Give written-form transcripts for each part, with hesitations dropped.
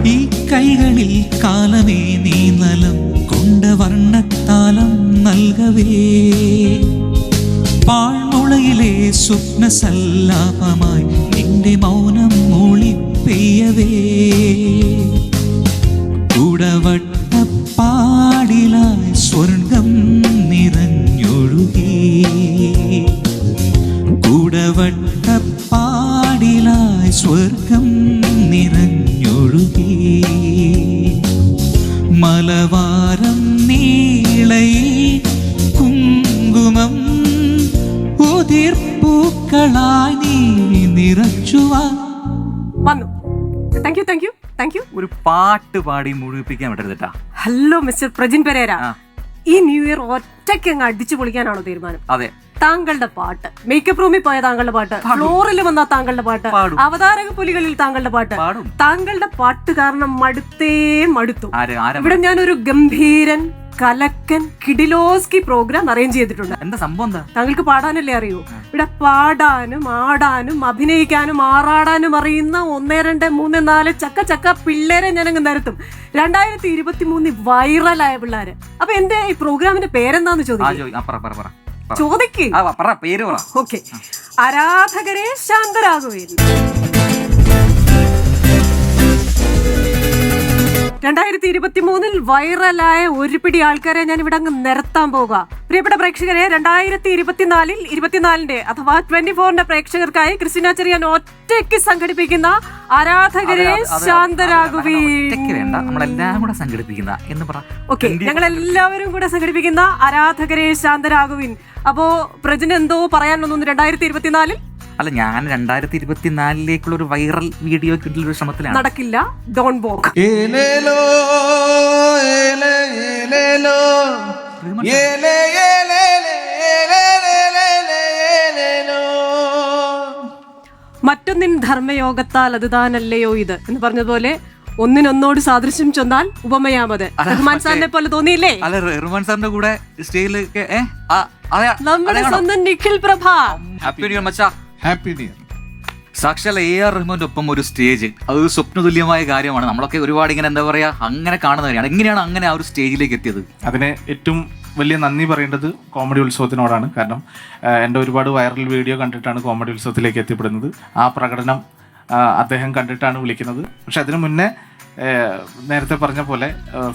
ഈ കൈകളിൽ കാലമേ നീ നലം കൊണ്ട വർണ്ണത്താലം നൽകവേ, പാഴ്മുളയിലെ സ്വപ്ന സല്ലാപമായി നിന്റെ മൗനം മൂളി പെയ്യവേ, കുടവട്ടപ്പാടിലായി സ്വർഗം നിറഞ്ഞൊഴുകി, കുടവട്ടപ്പാടിലായി സ്വർഗം നിറഞ്ഞൊഴുകി, മലവാരം നീളയിൽ കുങ്കുമം ഉതിർപ്പൂക്കളായി നീ നിറച്ചുവാ. വന്നു. Thank you. ഒരു പാട്ട് പാടി മുഴുവിപ്പിക്കാൻ പറ്റരുതട്ടാ. ഹലോ മിസ്റ്റർ പ്രജിൻ പെരേര, ഈ ന്യൂ ഇയർ ഒറ്റയ്ക്ക് അങ്ങ് അടിച്ചു പൊളിക്കാനാണോ തീരുമാനം? അതെ. താങ്കളുടെ പാട്ട്, മേക്കപ്പ് റൂമിൽ പോയ താങ്കളുടെ പാട്ട്, ഫ്ലോറിൽ വന്ന താങ്കളുടെ പാട്ട്, അവതാരക പുലികളിൽ താങ്കളുടെ പാട്ട്, താങ്കളുടെ പാട്ട് കാരണം മടുത്തു. ഇവിടെ ഞാനൊരു ഗംഭീരൻ കലക്കൻ കിഡിലോസ്കി പ്രോഗ്രാം അറേഞ്ച് ചെയ്തിട്ടുണ്ട്. എന്താ സംഭവം? താങ്കൾക്ക് പാടാനല്ലേ അറിയൂ? ഇവിടെ പാടാനും ആടാനും അഭിനയിക്കാനും ആറാടാനും അറിയുന്ന 1, 2, 3, 4 ചക്ക പിള്ളേരെ ഞാനങ്ങ് നിരത്തും. 2023 വൈറലായ പിള്ളേര്. അപ്പൊ എന്റെ ഈ പ്രോഗ്രാമിന്റെ പേരെന്താന്ന് ചോദിക്ക്. ഓക്കെ, ആരാധകരെ ശാന്തരാകുവിൻ. 2023 വൈറലായ ഒരു പിടി ആൾക്കാരെ ഞാൻ ഇവിടെ അങ്ങ് നിരത്താൻ പോകുക. പ്രിയപ്പെട്ട പ്രേക്ഷകരെ, 2024 അഥവാ 24 പ്രേക്ഷകർക്കായി ക്രിസ്റ്റീന ചെറിയാൻ ഒറ്റയ്ക്ക് സംഘടിപ്പിക്കുന്ന ആരാധകരെ ശാന്തരാകുവിൻ. ഓക്കെ, ഞങ്ങൾ എല്ലാവരും കൂടെ സംഘടിപ്പിക്കുന്ന ആരാധകരെ ശാന്തരാകുവിൻ. അപ്പോ പ്രജിന് എന്തോ പറയാനൊന്നും 2024 അല്ല, ഞാൻ 2024 ഒരു വൈറൽ വീഡിയോ കിട്ടുന്ന ശ്രമത്തിലാണ്. നടക്കില്ല. Don walk. മറ്റൊന്നിൻ ധർമ്മയോഗത്താൽ അത് താനല്ലയോ ഇത് എന്ന് പറഞ്ഞതുപോലെ ഒന്നിനൊന്നോട് സാദൃശ്യം ചൊന്നാൽ ഉപമയാമത്. റഹ്മാൻ സാറിനെ പോലെ തോന്നിയില്ലേ? അല്ല, റഹ്മാൻ സാറിന്റെ കൂടെ സ്റ്റേജിലേക്ക് നമ്മുടെ സ്വന്തം Nikhil Prabha. Happy new year മച്ചാ. Happy new year. സാക്ഷാൽ AR റഹ്മാന്റെ ഒപ്പം ഒരു സ്റ്റേജ്, അതൊരു സ്വപ്നതുല്യമായ കാര്യമാണ്. നമ്മളൊക്കെ ഒരുപാട് ഇങ്ങനെ എന്താ പറയാ അങ്ങനെ കാണുന്ന കാര്യമാണ്. എങ്ങനെയാണ് അങ്ങനെ ആ ഒരു സ്റ്റേജിലേക്ക് എത്തിയത്? അതിന് ഏറ്റവും വലിയ നന്ദി പറയേണ്ടത് കോമഡി ഉത്സവത്തിനോടാണ്. കാരണം എൻ്റെ ഒരുപാട് വൈറൽ വീഡിയോ കണ്ടിട്ടാണ് കോമഡി ഉത്സവത്തിലേക്ക് എത്തിപ്പെടുന്നത്. ആ പ്രകടനം അദ്ദേഹം കണ്ടിട്ടാണ് വിളിക്കുന്നത്. പക്ഷെ അതിനു മുന്നേ നേരത്തെ പറഞ്ഞ പോലെ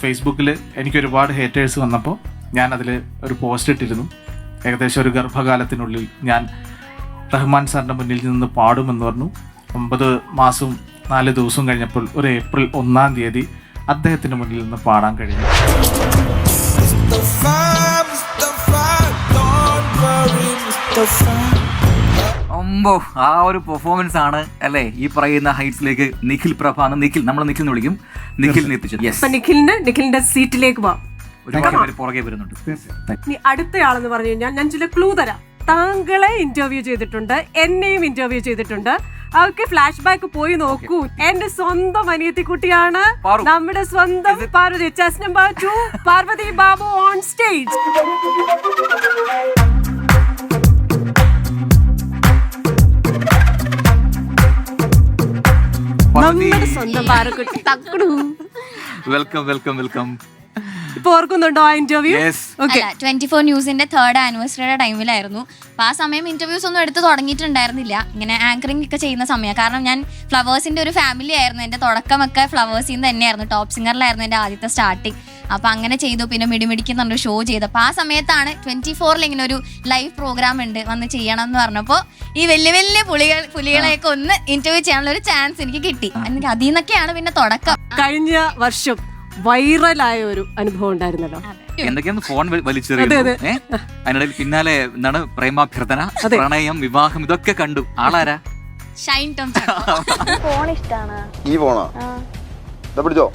ഫേസ്ബുക്കിൽ എനിക്ക് ഒരുപാട് ഹേറ്റേഴ്സ് വന്നപ്പോൾ ഞാൻ അതിൽ ഒരു പോസ്റ്റ് ഇട്ടിരുന്നു. ഏകദേശം ഒരു ഗർഭകാലത്തിനുള്ളിൽ ഞാൻ റഹ്മാൻ സാറിൻ്റെ മുന്നിൽ നിന്ന് പാടുമെന്ന് പറഞ്ഞു. 9 മാസവും 4 ദിവസവും കഴിഞ്ഞപ്പോൾ ഒരു ഏപ്രിൽ 1-ാം തീയതി അദ്ദേഹത്തിൻ്റെ മുന്നിൽ നിന്ന് പാടാൻ കഴിഞ്ഞു. ആ ഒരു പെർഫോമൻസ് ആണ് അല്ലേ ഈ പറയുന്ന ഹൈറ്റ്സിലേക്ക് നിഖിൽ പ്രഭ നമ്മൾ നിഖിൽ എന്ന് വിളിക്കും, നിഖിലിനെ എത്തിച്ചത്. നിഖിലിന്റെ സീറ്റിലേക്ക് ഒരുപാട് പേര് പുറകെ വരുന്നുണ്ട്. അടുത്തയാളെന്ന് പറഞ്ഞു കഴിഞ്ഞാൽ ഞാൻ ചില ക്ലൂ തരാം. താങ്കളെ ഇന്റർവ്യൂ ചെയ്തിട്ടുണ്ട്, എന്നെയും ഇന്റർവ്യൂ ചെയ്തിട്ടുണ്ട്. അവർക്ക് ഫ്ലാഷ് ബാക്ക് പോയി നോക്കൂ. എന്റെ സ്വന്തം അനിയത്തിക്കുട്ടിയാണ് നമ്മുടെ സ്വന്തം Parvathi. Chest number 2 Parvathi Babu on stage. നമ്മുടെ സ്വന്തം പാറക്കുട്ടി. വെൽക്കം. ഇപ്പൊ ഓർക്കുന്നുണ്ടോ ആ ഇന്റർവ്യൂ? 24 ന്യൂസിന്റെ 3rd ആനിവേഴ്സറിയുടെ ടൈമിലായിരുന്നു. അപ്പൊ ആ സമയം ഇന്റർവ്യൂസ് ഒന്നും എടുത്ത് തുടങ്ങിയിട്ടുണ്ടായിരുന്നില്ല. ഇങ്ങനെ ആങ്കറിംഗ് ഒക്കെ ചെയ്യുന്ന സമയം. കാരണം ഞാൻ ഫ്ലവേഴ്സിന്റെ ഒരു ഫാമിലി ആയിരുന്നു. എന്റെ തുടക്കമൊക്കെ ഫ്ലവേഴ്സിൽ നിന്ന് തന്നെയായിരുന്നു. ടോപ്പ് സിംഗറിലായിരുന്നു എന്റെ ആദ്യത്തെ സ്റ്റാർട്ടിങ്. അപ്പൊ അങ്ങനെ ചെയ്തു. പിന്നെ മിടിമിടിക്കുന്നുണ്ട് ഷോ ചെയ്തു. അപ്പൊ ആ സമയത്താണ് 24 ഇങ്ങനെ ഒരു ലൈവ് പ്രോഗ്രാം ഉണ്ട്, വന്ന് ചെയ്യണം എന്ന് പറഞ്ഞപ്പോ ഈ വലിയ പുലികളെയൊക്കെ ഒന്ന് ഇന്റർവ്യൂ ചെയ്യാനുള്ള ഒരു ചാൻസ് എനിക്ക് കിട്ടി. അതിൽ നിന്നൊക്കെയാണ് പിന്നെ തുടക്കം. കഴിഞ്ഞ വർഷം വൈറലായ ഒരു അനുഭവം ഉണ്ടായിരുന്നല്ലോ. എന്തൊക്കെയാണ് ഫോൺ വലിച്ചെറിയുന്നത്, അതിനിടയിൽ പിന്നാലെ എന്താണ് പ്രേമാഭ്യർത്ഥന, പ്രണയം, വിവാഹം, ഇതൊക്കെ കണ്ടു. ആളാരാ? ഷൈൻ ടോം. ഫോൺ ഇഷ്ടാണ്. ഈ ഫോണോ? പിടിച്ചോ.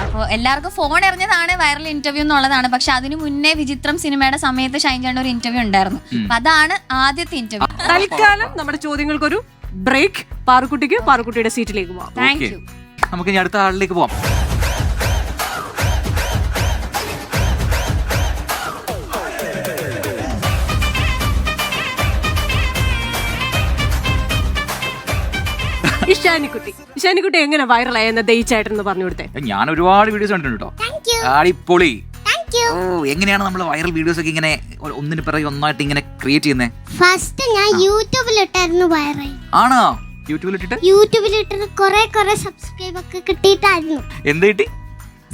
അപ്പോൾ എല്ലാവർക്കും ഫോൺ എറിഞ്ഞതാണ് വൈറൽ ഇന്റർവ്യൂ എന്നുള്ളതാണ്. പക്ഷെ അതിനു മുന്നേ വിചിത്രം സിനിമയുടെ സമയത്ത് ഷൈൻ ചേട്ടൻ ഒരു ഇന്റർവ്യൂ ഉണ്ടായിരുന്നു. അപ്പൊ അതാണ് ആദ്യത്തെ ഇന്റർവ്യൂ. തൽക്കാലം നമ്മുടെ ചോദ്യങ്ങൾക്കൊരു ബ്രേക്ക്. പാറുക്കുട്ടിയുടെ സീറ്റിലേക്ക് പോവാം. Thank you. നമുക്ക് ഇനി അടുത്ത ആളിലേക്ക് പോവാം. ഇഷാനിക്കുട്ടി എങ്ങനെ വൈറലായെന്ന് ദയിച്ചായിട്ടെന്ന് പറഞ്ഞു കൊടുത്തേ. ഞാൻ ഒരുപാട് വീഡിയോസ് കണ്ടിട്ടുണ്ട് കേട്ടോ. അടിപൊളി. ഓ, എങ്ങനെയാണ് നമ്മൾ വൈറൽ വീഡിയോസ് ഒക്കെ ഇങ്ങനെ ഒന്നിന് പിറകെ ഒന്നായിട്ട് ഇങ്ങനെ ക്രിയേറ്റ് ചെയ്യുന്നത്? ഫസ്റ്റ് ഞാൻ യൂട്യൂബിലിട്ടായിരുന്നു വൈറൽ. ആണോ? യൂട്യൂബിലിട്ടിട്ട് കുറെ സബ്സ്ക്രൈബ് ഒക്കെ കിട്ടിയിട്ടായിരുന്നു. എന്ത് കിട്ടി?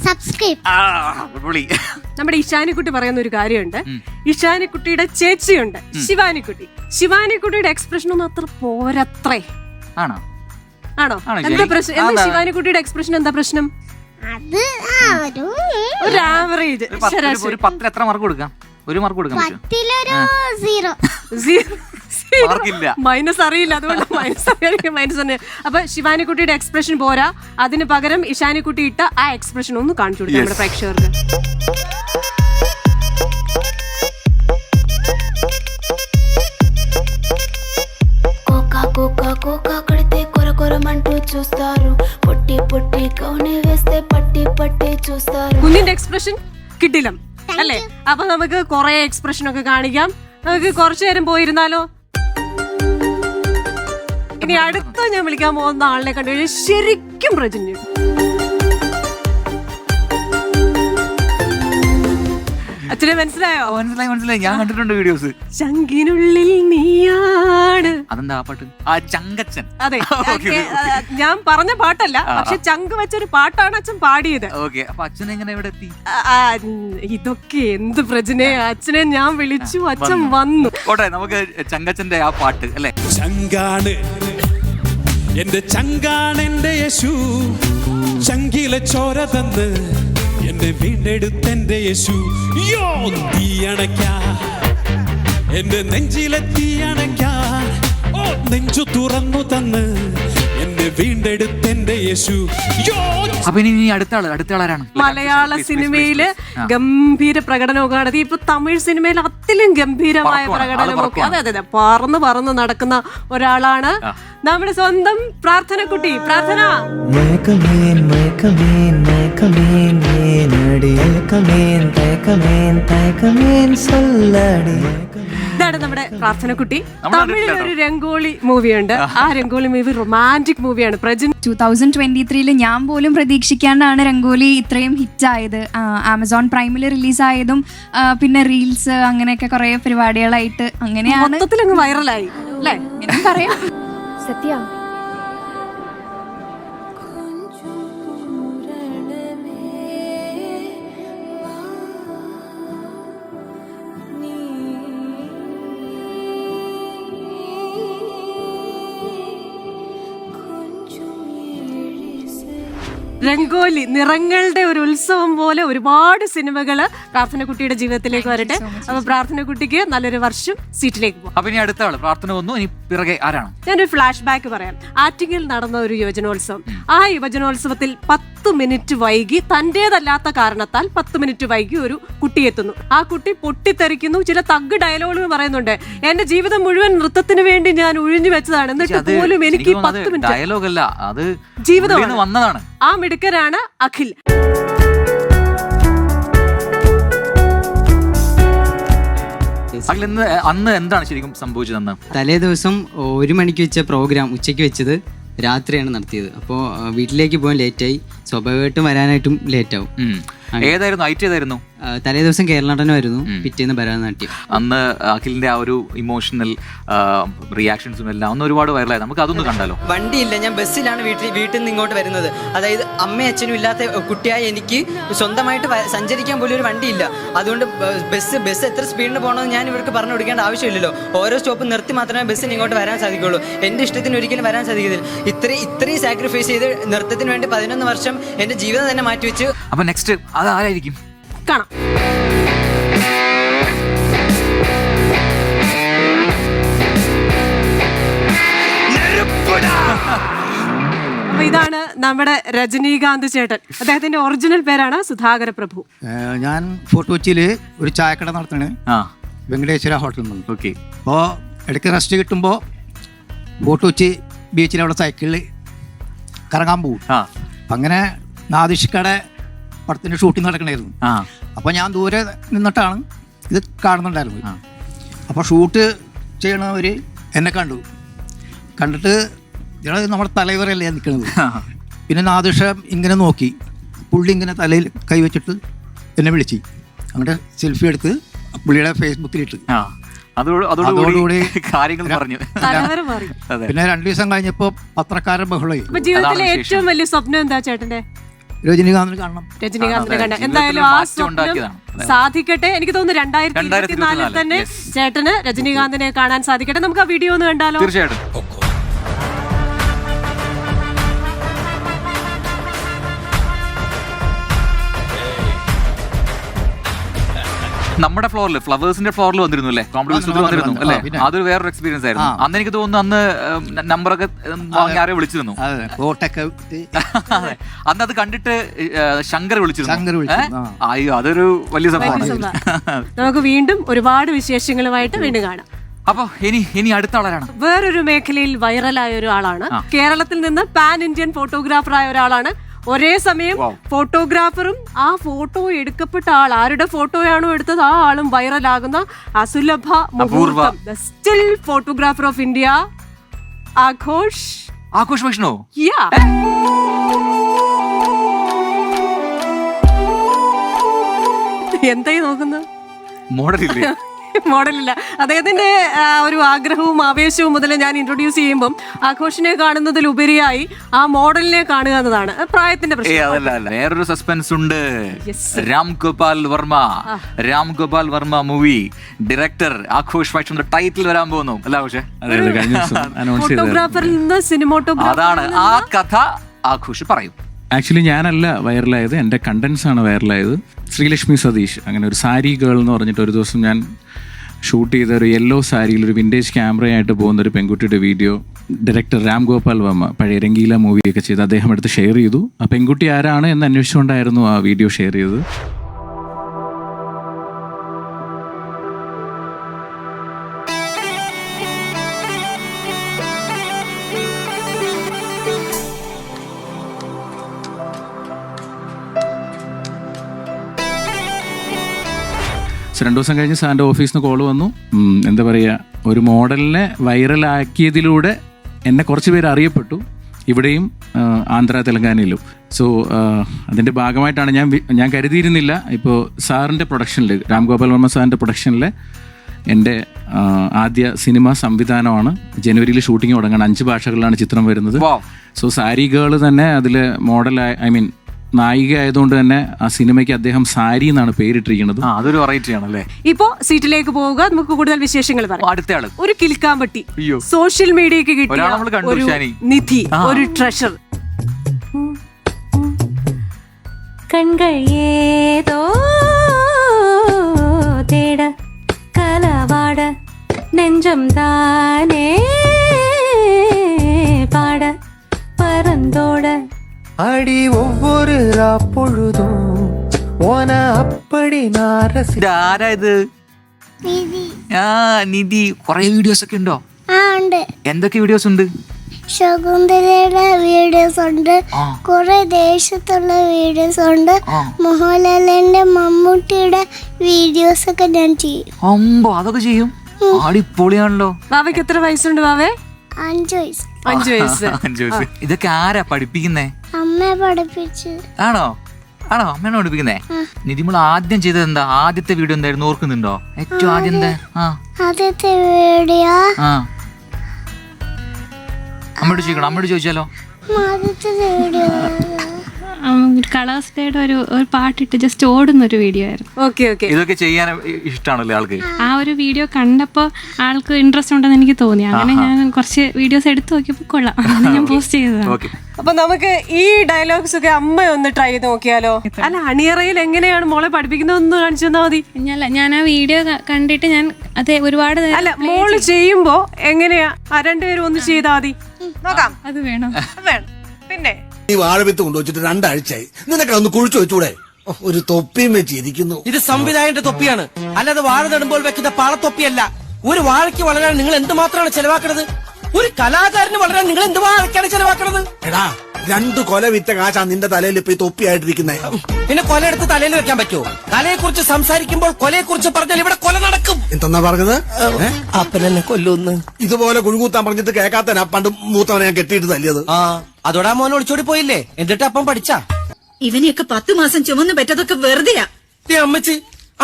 സബ്സ്ക്രൈബ്. നമ്മുടെ ഇഷാനിക്കുട്ടി പറയുന്ന ഒരു കാര്യമുണ്ട്. ഇഷാനിക്കുട്ടിയുടെ ചേച്ചിയുണ്ട് ശിവാനിക്കുട്ടി. ശിവാനിക്കുട്ടിയുടെ എക്സ്പ്രഷൻ ഒന്നും അത്ര പോരത്രേ. ആണോ? എന്താ പ്രശ്നം? എന്താ ശിവാനിക്കുട്ടിയുടെ എക്സ്പ്രഷൻ എന്താ പ്രശ്നം? അത് ഒരു ആവറേജ്. ഒരു 10 എത്ര മാർക്ക് കൊടുക്കാം? ഒരു മാർക്ക് കൊടുക്കാൻ പറ്റുമോ? 0 മൈനസ് അറിയില്ല, അതുകൊണ്ട് മൈനസ് തന്നെ. അപ്പൊ ശിവാനിക്കുട്ടിയുടെ എക്സ്പ്രഷൻ പോരാ, അതിന് പകരം ഇഷാനിക്കുട്ടി ഇട്ട ആ എക്സ്പ്രഷൻ ഒന്ന് കാണിച്ചു കൊടുക്കാം നമ്മുടെ പ്രേക്ഷകർക്ക്. చూస్తారు పొట్టి పొట్టి కౌని వేస్తే పట్టి పట్టి చూస్తారు. കുഞ്ഞിന്റെ എക്സ്പ്രഷൻ കിട്ടില്ല അല്ലേ? അപ്പൊ നമുക്ക് കുറെ എക്സ്പ്രഷൻ ഒക്കെ കാണിക്കാം. നമുക്ക് കുറച്ചു നേരം പോയിരുന്നാലോ? ഇനി അടുത്ത ഞാൻ വിളിക്കാൻ പോകുന്ന ആളിനെ കണ്ടു കഴിഞ്ഞാൽ ശരിക്കും പ്രജന്യ. അച്ഛനെ മനസ്സിലായോ? മനസ്സിലായി. ഞാൻ കണ്ടിട്ടുണ്ട് വീഡിയോസ്. ചങ്കിനുള്ളിൽ നീയാണ്. അതെന്താ ആ പാട്ട്? ആ ചങ്കച്ചൻ. അതെ, ഞാൻ പറഞ്ഞ പാട്ടല്ല, പക്ഷെ ചങ്ക് വെച്ചൊരു പാട്ടാണ് അച്ഛൻ പാടിയത്. ഓക്കെ, അപ്പൊ അച്ഛൻ എങ്ങനെ ഇവിടെ എത്തി? ഇതൊക്കെ എന്ത് പ്രജനെ? അച്ഛനെ ഞാൻ വിളിച്ചു, അച്ഛൻ വന്നു. ഓട്ടെ, നമുക്ക് ചങ്കച്ചന്റെ ആ പാട്ട് അല്ലേ? ചങ്കാണ് എന്റെ ചങ്കാണ് എന്റെ യേശു, ചങ്കിലെ ചോര തന്ന് എന്നെ വീണ്ടെടുത്തെന്റെ യേശു. യോ തീയണയ്ക്ക എന്റെ നെഞ്ചിലെ തീയണയ്ക്ക, ഓ നെഞ്ചു തുറന്നു തന്ന് എന്നെ വീണ്ടെടുത്തെന്റെ യേശു. അപ്പൊ ഇനി അടുത്ത ആളാരാണ്? മലയാള സിനിമയില് ഗംഭീര പ്രകടനമൊക്കെ നടത്തി. ഇപ്പൊ തമിഴ് സിനിമയിൽ അതിലും ഗംഭീരമായ പ്രകടനമൊക്കെ. അതെ, പറന്ന് നടക്കുന്ന ഒരാളാണ് നമ്മുടെ സ്വന്തം പ്രാർത്ഥനക്കുട്ടി. പ്രാർത്ഥന. ഇതാണ് നമ്മുടെ പ്രാർത്ഥനക്കുട്ടി. തമിഴിൽ ഒരു രംഗോളി മൂവിയുണ്ട്. ആ രംഗോളി മൂവി റൊമാൻറ്റിക് മൂവിയാണ്. 2023 ഞാൻ പോലും പ്രതീക്ഷിക്കാണ്ടാണ് രംഗോലി ഇത്രയും ഹിറ്റായത്. ആമസോൺ പ്രൈമിൽ റിലീസായതും പിന്നെ റീൽസ് അങ്ങനെയൊക്കെ കുറെ പരിപാടികളായിട്ട് അങ്ങനെയാണ് മൊത്തത്തിൽ അങ്ങ് വൈറലായി അല്ലേ? പറയാം. സത്യ രംഗോലി നിറങ്ങളുടെ ഒരു ഉത്സവം പോലെ ഒരുപാട് സിനിമകള് പ്രാർത്ഥനക്കുട്ടിയുടെ ജീവിതത്തിലേക്ക് വരട്ടെ. അപ്പൊ പ്രാർത്ഥനക്കുട്ടിക്ക് നല്ലൊരു വർഷം സീറ്റിലേക്ക് പോകും. അപ്പൊ ഇനി അടുത്ത ആള് പ്രാർത്ഥന വന്നു. ഇനി പിറകെ ആരാണ്? ഞാനൊരു ഫ്ലാഷ് ബാക്ക് പറയാം. ആറ്റിങ്ങിൽ നടന്ന ഒരു യുവജനോത്സവം. ആ യുവജനോത്സവത്തിൽ 10 മിനിറ്റ് വൈകി, തന്റേതല്ലാത്ത കാരണത്താൽ 10 മിനിറ്റ് വൈകി ഒരു കുട്ടി എത്തുന്നു. ആ കുട്ടി പൊട്ടിത്തെറിക്കുന്നു. ചില തഗ് ഡയലോഗുകൾ പറയുന്നുണ്ട്. എന്റെ ജീവിതം മുഴുവൻ നൃത്തത്തിന് വേണ്ടി ഞാൻ ഒഴിഞ്ഞു വെച്ചതാണ്, എന്നിട്ട് പോലും എനിക്ക് 10 മിനിറ്റ് ഡയലോഗല്ല, അത് ജീവിതമാണ് വന്നതാണ്. ആ മിടുക്കനാണ് അഖിൽ. അന്ന് എന്താണ് ശരിക്കും സംഭവിച്ചതെന്ന്? തലേ ദിവസം 1 മണിക്ക് വെച്ച പ്രോഗ്രാം ഉച്ചയ്ക്ക് വെച്ചത് രാത്രിയാണ് നടത്തിയത്. അപ്പോൾ വീട്ടിലേക്ക് പോകാൻ ലേറ്റായി. സ്വാഭാവികമായിട്ടും വരാനായിട്ടും ലേറ്റാവും. ഏതായിരുന്നു ഐറ്റം? ഏതായിരുന്നു? തലേ ദിവസം കേരള നടനമായിരുന്നു, പിറ്റേന്ന് ഭരതനാട്യം. അന്ന് അഖിലിന്റെ ആ ഒരു ഇമോഷണൽ റിയാക്ഷൻസും എല്ലാം അന്ന് ഒരുപാട് വൈറലായി. നമുക്ക് അതൊന്നും കണ്ടാലോ? വണ്ടിയില്ല, ഞാൻ ബസ്സിലാണ് വീട്ടിൽ നിന്ന് ഇങ്ങോട്ട് വരുന്നത്. അതായത് അമ്മയും അച്ഛനും ഇല്ലാത്ത കുട്ടിയായി എനിക്ക് സ്വന്തമായിട്ട് സഞ്ചരിക്കാൻ പോലും ഒരു വണ്ടിയില്ല. അതുകൊണ്ട് ബസ് എത്ര സ്പീഡിന് പോകണമെന്ന് ഞാൻ ഇവർക്ക് പറഞ്ഞു കൊടുക്കേണ്ട ആവശ്യമില്ലല്ലോ. ഓരോ സ്റ്റോപ്പ് നിർത്തി മാത്രമേ ബസ്സിന് ഇങ്ങോട്ട് വരാൻ സാധിക്കുള്ളൂ. എൻ്റെ ഇഷ്ടത്തിന് ഒരിക്കലും വരാൻ സാധിക്കത്തില്ല. ഇത്രയും സാക്രിഫൈസ് ചെയ്ത് നൃത്തത്തിന് വേണ്ടി 11 വർഷം എൻ്റെ ജീവിതം തന്നെ മാറ്റിവെച്ചു. അപ്പൊ നെക്സ്റ്റ് അത് ആരായിരിക്കും? കാണാം. അപ്പൊ ഇതാണ് നമ്മുടെ രജനീകാന്ത് ചേട്ടൻ. അദ്ദേഹത്തിന്റെ ഒറിജിനൽ പേരാണ് സുധാകര പ്രഭു. ഞാൻ ഫോർട്ട് കൊച്ചിയിൽ ഒരു ചായക്കട നടത്തണേ, വെങ്കടേശ്വര ഹോട്ടലിൽ. ഓക്കെ. അപ്പോൾ ഇടയ്ക്ക് റെസ്റ്റ് കിട്ടുമ്പോൾ ഫോർട്ട് കൊച്ചി ബീച്ചിൽ അവിടെ സൈക്കിളിൽ കറങ്ങാൻ പോകും. അപ്പം അങ്ങനെ നാദിഷ്കയുടെ പടത്തിൻ്റെ ഷൂട്ടിംഗ് നടക്കണമായിരുന്നു. അപ്പോൾ ഞാൻ ദൂരെ നിന്നിട്ടാണ് ഇത് കാണുന്നുണ്ടായിരുന്നത്. അപ്പോൾ ഷൂട്ട് ചെയ്യണവർ എന്നെ കണ്ടിട്ട് ഇയാൾ നമ്മുടെ തലവറയല്ലേ നിൽക്കുന്നത്. പിന്നെ നാദിഷ ഇങ്ങനെ നോക്കി, പുള്ളി ഇങ്ങനെ തലയിൽ കൈവച്ചിട്ട് എന്നെ വിളിച്ച് അങ്ങോട്ട് സെൽഫി എടുത്ത് പുള്ളിയുടെ ഫേസ്ബുക്കിലിട്ട്. അതോടുകൂടി കാര്യങ്ങൾ പറഞ്ഞു. പിന്നെ 2 ദിവസം കഴിഞ്ഞപ്പോ പത്രക്കാരൻ ബഹളമായി. ജീവിതത്തിലെ ഏറ്റവും വലിയ സ്വപ്നം എന്താ ചേട്ടന്റെ? രജനീകാന്തിനെ കാണണം. രജനീകാന്തിനെ കാണാൻ. എന്തായാലും ആ സ്വപ്നം സാധിക്കട്ടെ. എനിക്ക് തോന്നുന്നു 2024 തന്നെ ചേട്ടന് രജനീകാന്തിനെ കാണാൻ സാധിക്കട്ടെ. നമുക്ക് ആ വീഡിയോ ഒന്ന് കണ്ടാലോ? തീർച്ചയായിട്ടും. നമ്മുടെ ഫ്ലോറിൽ, ഫ്ലവേഴ്സിന്റെ ഫ്ലോറിൽ വന്നിരുന്നു അല്ലേ, കോമഡി ഉത്സവത്തിൽ വന്നിരുന്നു അല്ലേ? അതൊരു വേറൊരു എക്സ്പീരിയൻസ് ആയിരുന്നു. അന്ന് എനിക്ക് തോന്നുന്നു അന്ന് നമ്പറൊക്കെ വാങ്ങി ആരോ വിളിച്ചിരുന്നു. അന്ന് അത് കണ്ടിട്ട് ശങ്കർ വിളിച്ചിരുന്നു. അയ്യോ, അതൊരു വലിയ സംഭവമാണ്. നമുക്ക് വീണ്ടും ഒരുപാട് വിശേഷങ്ങളുമായിട്ട് വീണ്ടും കാണാം. അപ്പൊ ഇനി അടുത്ത ആളാണ് വേറൊരു മേഖലയിൽ വൈറലായ ഒരാളാണ്. കേരളത്തിൽ നിന്ന് പാൻ ഇന്ത്യൻ ഫോട്ടോഗ്രാഫറായ ഒരാളാണ്. ഒരേ സമയം ഫോട്ടോഗ്രാഫറും ആ ഫോട്ടോ എടുക്കപ്പെട്ട ആൾ ആരുടെ ഫോട്ടോയാണോ എടുത്തത് ആ ആളും വൈറലാകുന്ന അസുലഭ മുഹൂർത്തം. The still photographer of India Aghosh Vaishnav. എന്തായി നോക്കുന്നത്? മോഡലില്ലേ? മോഡലില്ല. അദ്ദേഹത്തിന്റെ ഒരു ആഗ്രഹവും ആവേശവും മുതൽ ഞാൻ ഇൻട്രൊഡ്യൂസ് ചെയ്യുമ്പോൾ ആഘോഷിനെ കാണുന്നതിലുപരിയായി ആ മോഡലിനെ കാണുക എന്നതാണ് പ്രായത്തിന്റെ പ്രശ്നം. വേറൊരു സസ്പെൻസ് ഉണ്ട്. Ram Gopal Varma movie director Aghosh Vaishnav title വരാൻ പോകുന്നു അല്ല? പക്ഷേ ഫോട്ടോഗ്രാഫറിൽ നിന്ന് സിനിമോട്ടോഗ്രാഫർ. അതാണ് ആ കഥ. ആഘോഷ് പറയും. ആക്ച്വലി ഞാനല്ല വൈറലായത്, എൻ്റെ കണ്ടൻസ് ആണ് വൈറലായത്. ശ്രീലക്ഷ്മി സതീഷ് അങ്ങനെ ഒരു സാരി ഗേൾ എന്ന് പറഞ്ഞിട്ട് ഒരു ദിവസം ഞാൻ ഷൂട്ട് ചെയ്ത ഒരു യെല്ലോ സാരിയിൽ ഒരു വിൻറ്റേജ് ക്യാമറയായിട്ട് പോകുന്ന ഒരു പെൺകുട്ടിയുടെ വീഡിയോ ഡയറക്ടർ രാം ഗോപാൽ വർമ്മ പഴയ രംഗീല മൂവിയൊക്കെ ചെയ്ത് അദ്ദേഹം എടുത്ത് ഷെയർ ചെയ്തു. ആ പെൺകുട്ടി ആരാണ് എന്ന് അന്വേഷിച്ചുകൊണ്ടായിരുന്നു ആ വീഡിയോ ഷെയർ ചെയ്തത്. രണ്ട് ദിവസം കഴിഞ്ഞ് സാറിൻ്റെ ഓഫീസിൽ നിന്ന് കോൾ വന്നു. എന്താ പറയുക, ഒരു മോഡലിനെ വൈറലാക്കിയതിലൂടെ എന്നെ കുറച്ച് പേര് അറിയപ്പെട്ടു, ഇവിടെയും ആന്ധ്ര തെലങ്കാനയിലും. സോ അതിൻ്റെ ഭാഗമായിട്ടാണ് ഞാൻ കരുതിയിരുന്നില്ല. ഇപ്പോൾ സാറിൻ്റെ പ്രൊഡക്ഷനിൽ, രാം ഗോപാൽ വർമ്മ സാറിൻ്റെ പ്രൊഡക്ഷനിൽ എൻ്റെ ആദ്യ സിനിമ സംവിധാനമാണ്. ജനുവരിയിൽ ഷൂട്ടിംഗ് തുടങ്ങണം. 5 ഭാഷകളിലാണ് ചിത്രം വരുന്നത്. സോ സാരി ഗേൾ തന്നെ അതിൽ മോഡലായി, ഐ മീൻ നായിക ആയതുകൊണ്ട് തന്നെ ആ സിനിമയ്ക്ക് അദ്ദേഹം സാരി എന്നാണ് പേരിട്ടിരിക്കുന്നത്. അതൊരു വെറൈറ്റി ആണല്ലേ. ഇപ്പോ സീറ്റിലേക്ക് പോവുക, നമുക്ക് കൂടുതൽ വിശേഷങ്ങൾ പറയാം. അടുത്ത ആള് ഒരു കിൽക്കാമ്പട്ടി, സോഷ്യൽ മീഡിയക്ക് കിട്ടിയ ഒരു നിധി, ഒരു ട്രഷർ. കൺകൾ ഏതോ തേട കലവാട നെഞ്ചം താനേ പാട പരന്തോട அடி ஒவ்வொரு பொழுதும் ஓன அப்படி ആരായത്? നിധി. കുറെ വീഡിയോസ് ഒക്കെ ഉണ്ടോ? എന്തൊക്കെ വീഡിയോസ് ഉണ്ട്? ശകുന്തലയുടെ വീഡിയോസ് ഉണ്ട്, കുറെ ദേശത്തുള്ള വീഡിയോസ് ഉണ്ട്, മോഹൻലാലിന്റെ മമ്മൂട്ടിയുടെ വീഡിയോസ് ഒക്കെ ഞാൻ ചെയ്യും. അതൊക്കെ ചെയ്യും. അടിപൊളിയാണല്ലോ. വാവയ്ക്ക് എത്ര വയസ്സുണ്ട്? വാവേ 5 വയസ്സ്. 5 വയസ്സ്. ഇതൊക്കെ ആരാ പഠിപ്പിക്കുന്നേ? അമ്മ പഠിപ്പിച്ചു. ആണോ? അമ്മയാണ് പഠിപ്പിക്കുന്നേ. നിധിമോൾ ആദ്യം ചെയ്തത് എന്താ? ആദ്യത്തെ വീഡിയോ എന്തായിരുന്നു, ഓർക്കുന്നുണ്ടോ? ഏറ്റവും ആദ്യത്തെ വീഡിയോ അമ്മയോട് ചോദിക്കണം. അമ്മയോട് ചോദിച്ചാലോ? ആദ്യത്തെ വീഡിയോ കളേഴ്സ് ഡേയുടെ ഒരു പാട്ടിട്ട് ജസ്റ്റ് ഓടുന്ന ഒരു വീഡിയോ ആയിരുന്നു. ഓക്കെ. ഇതൊക്കെ ചെയ്യാൻ ഇഷ്ടമാണല്ലേ ആൾക്ക്? ആ ഒരു വീഡിയോ കണ്ടപ്പോൾ ആൾക്ക് ഇൻട്രസ്റ്റ് ഉണ്ടെന്ന് എനിക്ക് തോന്നി. അങ്ങനെ ഞാൻ കുറച്ച് വീഡിയോസ് എടുത്തു നോക്കിയപ്പോൾ കൊള്ളാം, ഞാൻ പോസ്റ്റ് ചെയ്തതാണ്. അപ്പൊ നമുക്ക് ഈ ഡയലോഗ്സ് ഒക്കെ അമ്മ ഒന്ന് ട്രൈ ചെയ്ത് നോക്കിയാലോ? അല്ല, അണിയറയിൽ എങ്ങനെയാണ് മോളെ പഠിപ്പിക്കുന്നതെന്ന് കാണിച്ചു തന്നാ മതി. ഞാൻ ആ വീഡിയോ കണ്ടിട്ട് ഞാൻ അത് ഒരുപാട് അല്ല, മോള് ചെയ്യുമ്പോ എങ്ങനെയാ രണ്ടുപേരും ഒന്ന് ചെയ്താൽ മതി. നോക്കാം. അത് വേണം. പിന്നെ ഈ വാഴവിത്ത് കൊണ്ടുവച്ചിട്ട് 2 ആഴ്ചയായി. നിനക്ക് ഒന്ന് കുഴിച്ചു വെച്ചൂടെ? ഒരു തൊപ്പിയും വെച്ചിരിക്കുന്നു. ഇത് സംവിധായകന്റെ തൊപ്പിയാണ്, അല്ലാതെ വാഴ നടുമ്പോൾ വെക്കുന്ന പാളത്തൊപ്പിയല്ല. ഒരു വാഴയ്ക്ക് വളരാൻ നിങ്ങൾ എന്തുമാത്രമാണ് ചെലവാക്കണത്? ഒരു കലാകാരന് വളരാൻ നിങ്ങൾ എന്തുമാത്രമാണ് ചെലവാക്കണത്? എടാ, 2 കൊല വിറ്റ കാശാ നിന്റെ തലയിൽ ഇപ്പൊ ഈ തൊപ്പിയായിട്ടിരിക്കുന്നേ. പിന്നെ കൊല എടുത്ത് തലയിൽ വെക്കാൻ പറ്റുമോ? തലയെ കുറിച്ച് സംസാരിക്കുമ്പോൾ കൊലയെ കുറിച്ച് പറഞ്ഞാൽ ഇവിടെ കൊല നടക്കും. എന്തെന്നാ പറഞ്ഞത്? അപ്പനെന്നെ കൊല്ലുന്ന്. ഇതുപോലെ കുഴുകൂത്താൻ പറഞ്ഞിട്ട് കേൾക്കാത്തനാ പണ്ട് മൂത്തവനെ ഞാൻ കെട്ടിയിട്ട് തല്ലിയത്. അതോടാ മോനെ ഒളിച്ചോടി പോയില്ലേ? എന്നിട്ട് അപ്പം പഠിച്ചാ ഇവനെയൊക്കെ 10 മാസം ചുമന്ന് പറ്റതൊക്കെ വെറുതെയാ.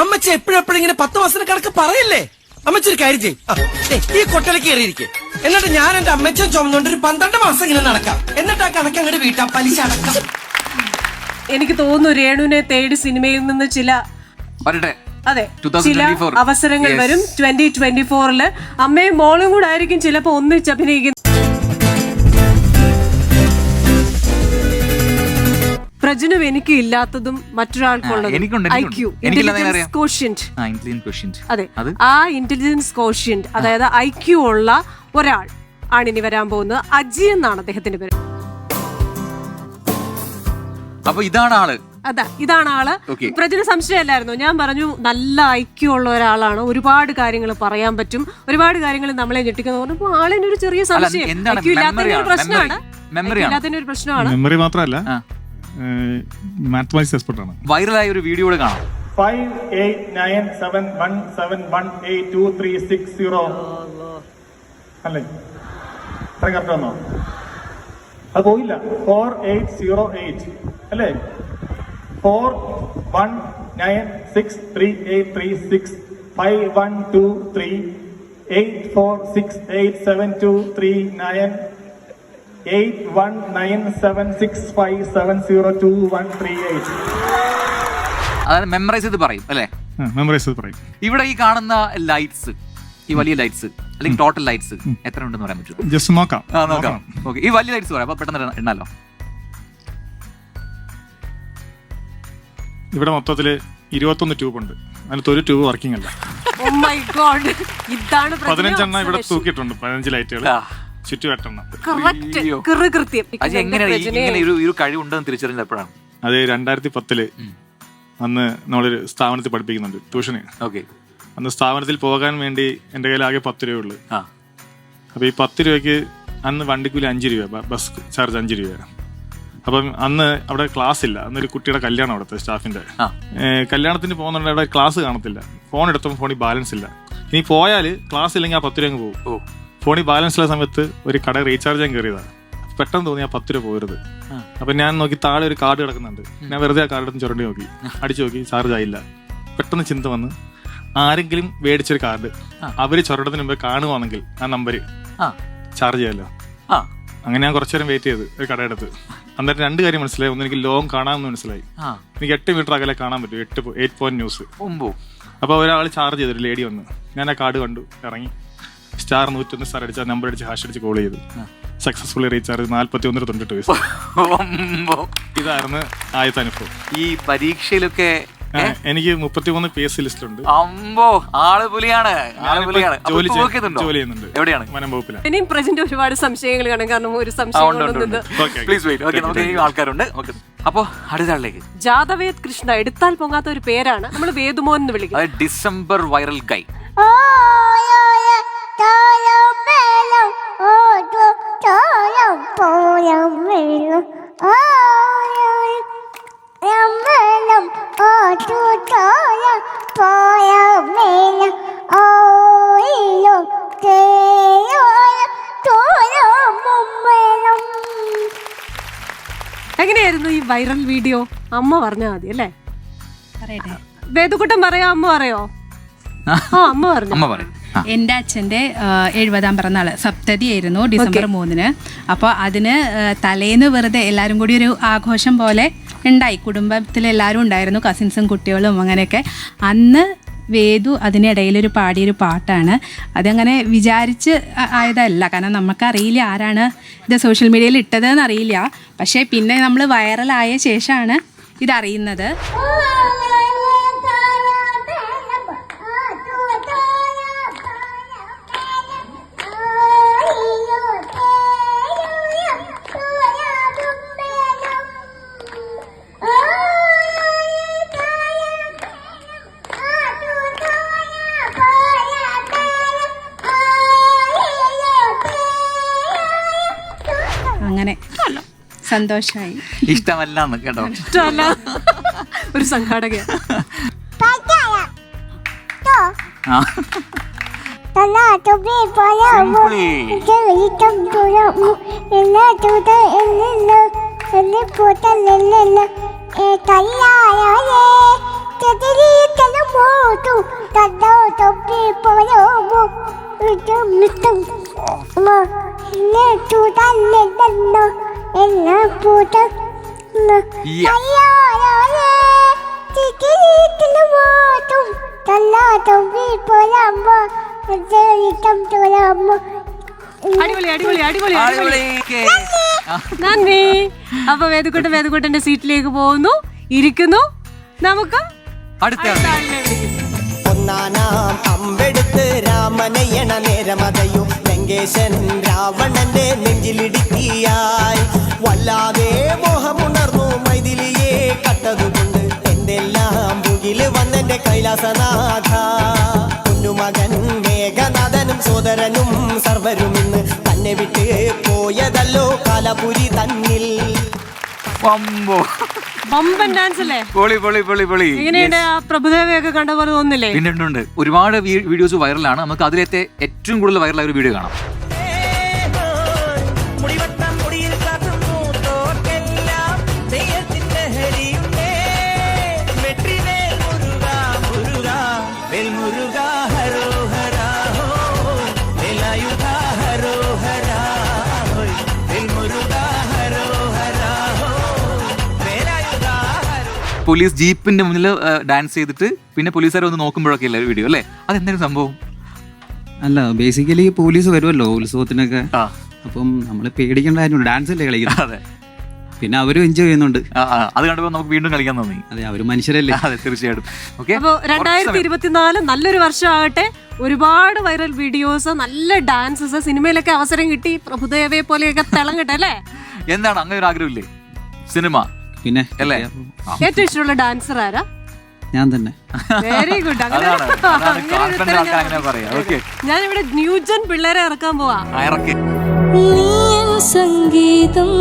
അമ്മച്ചി എപ്പോഴെപ്പോഴും ഇങ്ങനെ 10 മാസത്തിന് കണക്ക് പറയല്ലേ? അമ്മച്ചി ഒരു കാര്യം ചെയ്യും, ഈ കൊട്ടലേക്ക് കയറിയിരിക്കും. എന്നിട്ട് ഞാൻ എന്റെ അമ്മച്ചൻ ചുമന്നുകൊണ്ട് ഒരു 12 മാസം ഇങ്ങനെ നടക്കാം. എന്നിട്ട് ആ കണക്ക് അങ്ങോട്ട് വീട്ടാ പലിശ അടക്കാം. എനിക്ക് തോന്നുന്നു രേണുവിനെ തേടി സിനിമയിൽ നിന്ന് ചില അതെ ചില അവസരങ്ങൾ വരും. 2024 അമ്മയും മോളും കൂടെ ആയിരിക്കും ചിലപ്പോ ഒന്നിച്ച് അഭിനയിക്കുന്നത്. പ്രജനും എനിക്ക് ഇല്ലാത്തതും മറ്റൊരാൾക്കുള്ളതും IQ, ഇന്റലിജൻസ് കോഷ്യന്റ്. അതെ, ആ ഇന്റലിജൻസ് കോഷ്യന്റ്, അതായത് IQ ഉള്ള ഒരാൾ ആണ് ഇനി വരാൻ പോകുന്നത്. അജി എന്നാണ് അദ്ദേഹത്തിന്റെ പേര്. അപ്പൊ ഇതാണ് ആള്. ഇതാണ് ആള്. പ്രജന് സംശയമല്ലായിരുന്നു. ഞാൻ പറഞ്ഞു നല്ല IQ ഉള്ള ഒരാളാണ്, ഒരുപാട് കാര്യങ്ങൾ പറയാൻ പറ്റും, ഒരുപാട് കാര്യങ്ങൾ നമ്മളെ ഞെട്ടിക്കുന്നു പറഞ്ഞപ്പോ ആളിന് ഒരു ചെറിയ സംശയം. IQ ഇല്ലാത്തതിന്റെ ഒരു പ്രശ്നമാണ്. ഇല്ലാത്തതിന്റെ ഒരു പ്രശ്നമാണ്. മെമ്മറി മാത്രമല്ല, മാത്തമാറ്റിക്സ് എക്സ്പെർട്ട് ആണ്. വൈറലായ ഒരു വീഡിയോ കൂടെ കാണാം. 589717182360 അല്ലേ? അത്ര കറക്റ്റ് വന്നോ? അത് പോയില്ല. 4808 അല്ലേ? 41963836 512384687239 819765702138. അതായത് മെമ്മറൈസ് ചെയ്ത് പറയും അല്ലേ? മെമ്മറൈസ് ചെയ്ത് പറയും. ഇവിടെ ഈ കാണുന്ന ലൈറ്റ്സ്, ഈ വലിയ ലൈറ്റ്സ് അല്ലെങ്കിൽ ടോട്ടൽ ലൈറ്റ്സ് എത്ര ഉണ്ടെന്ന് പറയാൻ പറ്റുമോ? ജസ്റ്റ് നോക്കാം. ഓക്കെ, ഈ വലിയ ലൈറ്റ്സ് പറയാം, അപ്പൊ പെട്ടെന്ന് എണ്ണാലോ. ഇവിടെ മൊത്തത്തില് 21 ട്യൂബ് ഉണ്ട്. അതിനകത്ത് ഒരു ട്യൂബ് വർക്കിംഗ് അല്ല. 15 ഇവിടെ തൂക്കിയിട്ടുണ്ട്. 15 ലൈറ്റുകൾ ചുറ്റുവട്ടെണ്ണം. കഴിവുണ്ടെന്ന് തിരിച്ചറിഞ്ഞത് എപ്പോഴാണ്? അത് 2010 അന്ന് നമ്മളൊരു സ്ഥാപനത്തിൽ പഠിപ്പിക്കുന്നുണ്ട് ട്യൂഷന്. അന്ന് സ്ഥാപനത്തിൽ പോകാൻ വേണ്ടി എന്റെ കയ്യിൽ ആകെ 10 രൂപ ഉള്ളു. അപ്പൊ ഈ 10 രൂപയ്ക്ക് അന്ന് വണ്ടിക്കൂലി 5 രൂപ, ബസ് ചാർജ് 5 രൂപ. അപ്പം അന്ന് അവിടെ ക്ലാസ് ഇല്ല. അന്നൊരു കുട്ടിയുടെ കല്യാണം, അവിടുത്തെ സ്റ്റാഫിന്റെ കല്യാണത്തിന് പോകുന്നുണ്ട്. അവിടെ ക്ലാസ് കാണത്തില്ല. ഫോൺ എടുത്തപ്പോൾ ഫോണിൽ ബാലൻസ് ഇല്ല. ഇനി പോയാൽ ക്ലാസ് ഇല്ലെങ്കിൽ ആ 10 രൂപ അങ്ങ് പോകും. ഫോണിൽ ബാലൻസ് ഉള്ള സമയത്ത് ഒരു കട റീചാർജ് ചെയ്യാൻ കയറിയതാണ്. പെട്ടെന്ന് തോന്നി ആ 10 രൂപ പോകരുത്. അപ്പൊ ഞാൻ നോക്കി താഴെ ഒരു കാർഡ് കിടക്കുന്നുണ്ട്. ഞാൻ വെറുതെ ആ കാർഡ് എടുത്ത് ചുരണ്ടി നോക്കി, അടിച്ചു നോക്കി, ചാർജ് ആയില്ല. പെട്ടെന്ന് ചിന്ത വന്ന് ആരെങ്കിലും മേടിച്ചൊരു കാർഡ് അവര് ചുരണ്ടത്തിന് മുമ്പ് കാണുവാണെങ്കിൽ ആ നമ്പര് ചാർജ് ചെയ്യാമല്ലോ. അങ്ങനെ ഞാൻ കുറച്ചു നേരം വെയിറ്റ് ചെയ്ത് ഒരു കടയെടുത്ത്. അന്നേരം 2 കാര്യം മനസ്സിലായി. ഒന്ന്, എനിക്ക് ലോങ് കാണാമെന്ന് മനസ്സിലായി. എനിക്ക് 8 മീറ്റർ അകലെ കാണാൻ പറ്റും. 8 പോയിന്റ് ന്യൂസ്. അപ്പൊ ഒരാൾ ചാർജ് ചെയ്തൊരു ലേഡി വന്ന്, ഞാൻ ആ കാർഡ് കണ്ടു, ഇറങ്ങി സ്റ്റാർ 101 സ്റ്റാർ അടിച്ച നമ്പർ അടിച്ച് ഹാഷ് അടിച്ച് കോൾ ചെയ്തു. സക്സസ്ഫുള്ളി റീചാർജ് 41.98 പൈസ. ഇതായിരുന്നു ആദ്യത്തെ അനുഭവം. ഈ പരീക്ഷയിലൊക്കെ എനിക്ക് 33 PS ലിസ്റ്റുണ്ട്. ജോലി ചെയ്യുന്നുണ്ട്. എവിടെയാണ്? വനം വകുപ്പിലാണ്. ഇനിയും പ്രജന്റ് ഒരുപാട് സംശയങ്ങൾ കാണും. കാരണം ഒരു സംശയം ആൾക്കാരുണ്ട്. അപ്പോ അടുത്ത ആളിലേക്ക്. ജാദവേദ് കൃഷ്ണ, എടുത്താൽ പൊങ്ങാത്ത ഒരു പേരാണ്. നമ്മൾ വേദുമോൻ എന്ന് വിളിക്കുന്നത്. ഡിസംബർ വൈറൽ ഗൈ. എങ്ങനെയായിരുന്നു ഈ വൈറൽ വീഡിയോ? അമ്മ പറഞ്ഞാൽ മതി അല്ലേ? വേദുക്കുട്ടൻ പറയാ, അമ്മ പറയോ? അമ്മ പറഞ്ഞു. എൻ്റെ അച്ഛൻ്റെ 70ാം പിറന്നാൾ സപ്തതി ആയിരുന്നു ഡിസംബർ 3-ന്. അപ്പോൾ അതിന് തലേന്ന് വെറുതെ എല്ലാവരും കൂടി ഒരു ആഘോഷം പോലെ ഉണ്ടായി. കുടുംബത്തിലെല്ലാവരും ഉണ്ടായിരുന്നു, കസിൻസും കുട്ടികളും അങ്ങനെയൊക്കെ. അന്ന് വേദു അതിനിടയിലൊരു പാടിയൊരു പാട്ടാണ്. അതങ്ങനെ വിചാരിച്ച് ആയതല്ല, കാരണം നമുക്കറിയില്ല ആരാണ് ഇത് സോഷ്യൽ മീഡിയയിൽ ഇട്ടതെന്ന് അറിയില്ല. പക്ഷേ പിന്നെ നമ്മൾ വൈറലായ ശേഷമാണ് ഇതറിയുന്നത്. അങ്ങനെ സന്തോഷമായി. ഇഷ്ടമല്ല കേട്ടോ, ഇഷ്ടമല്ല ഒരു സംഘാടക. അടിപൊളി അടിപൊളി അടിപൊളി അടിപൊളി. നന്ദി. അപ്പൊ വേദുക്കുട്ടന്റെ സീറ്റിലേക്ക് പോകുന്നു, ഇരിക്കുന്നു. നമുക്ക് അടുത്ത ഒന്നാനാം അമ്പെടുത്ത് രാമനയണ നേരമതയോ ലങ്കേശൻ രാവണന്റെ നെഞ്ചിലിടുക്കിയായി വല്ലാതെ മോഹമുണർന്നു മൈഥിലിയെ കട്ടതുകൊണ്ട് എന്തെല്ലാം മുകില് വന്നെന്റെ കൈലാസനാഥ. പൊന്നുമകൻ മേഘനാഥനും സോദരനും സർവരും ഇന്ന് തന്നെ വിട്ട് പോയതല്ലോ കാലപുരി തന്നിൽ. ബമ്പൻ ഡാൻസ് അല്ലേ? പൊളി പൊളി പൊളി പൊളി. എങ്ങനെയുണ്ട്? ആ പ്രഭുദേവയൊക്കെ കണ്ട പോലെ തോന്നില്ലേ? പിന്നെ ഒരുപാട് വീഡിയോസ് വൈറലാണ്. നമുക്ക് അതിലത്തെ ഏറ്റവും കൂടുതൽ വൈറലായ ഒരു വീഡിയോ കാണാം. പോലീസ് ജീപ്പിന്റെ മുന്നിൽ ഡാൻസ് ചെയ്തിട്ട് പിന്നെ പോലീസുകാർ ഒന്ന് നോക്കുമ്പോഴൊക്കെ അല്ലേ വീഡിയോ അല്ലേ? അതെന്തായാലും സംഭവം അല്ല, ബേസിക്കലി പോലീസ് വരുമല്ലോ ഉത്സവത്തിനൊക്കെ. അപ്പം നമ്മള് പേടിക്കേണ്ട കാര്യമുണ്ട്, ഡാൻസ് അല്ലേ കളിക്കുന്നത്. അതെ, പിന്നെ അവരും എൻജോയ് ചെയ്യുന്നുണ്ട്. അത് കണ്ടപ്പോൾ നമുക്ക് വീണ്ടും കളിക്കാൻ തോന്നി. അതെ, അവര് മനുഷ്യരല്ലേ. അതെ, തീർച്ചയായിട്ടും. അപ്പൊ 2024 നല്ലൊരു വർഷമാകട്ടെ. ഒരുപാട് വൈറൽ വീഡിയോസ്, നല്ല ഡാൻസസ്, സിനിമയിലൊക്കെ അവസരം കിട്ടി, പ്രഭുദേവയെ പോലെയൊക്കെ തിളങ്ങട്ടെ അല്ലേ? എന്താണ് അങ്ങനെ ഒരു ആഗ്രഹമില്ലേ? സിനിമ പിന്നെ അല്ലേ? ഏറ്റവും ഇഷ്ടമുള്ള ഡാൻസർ ആരാ? ഞാൻ തന്നെ. Very good. ഞാൻ ഇവിടെ ന്യൂജൻ പിള്ളേരെ ഇറക്കാൻ പോവാ. സംഗീതം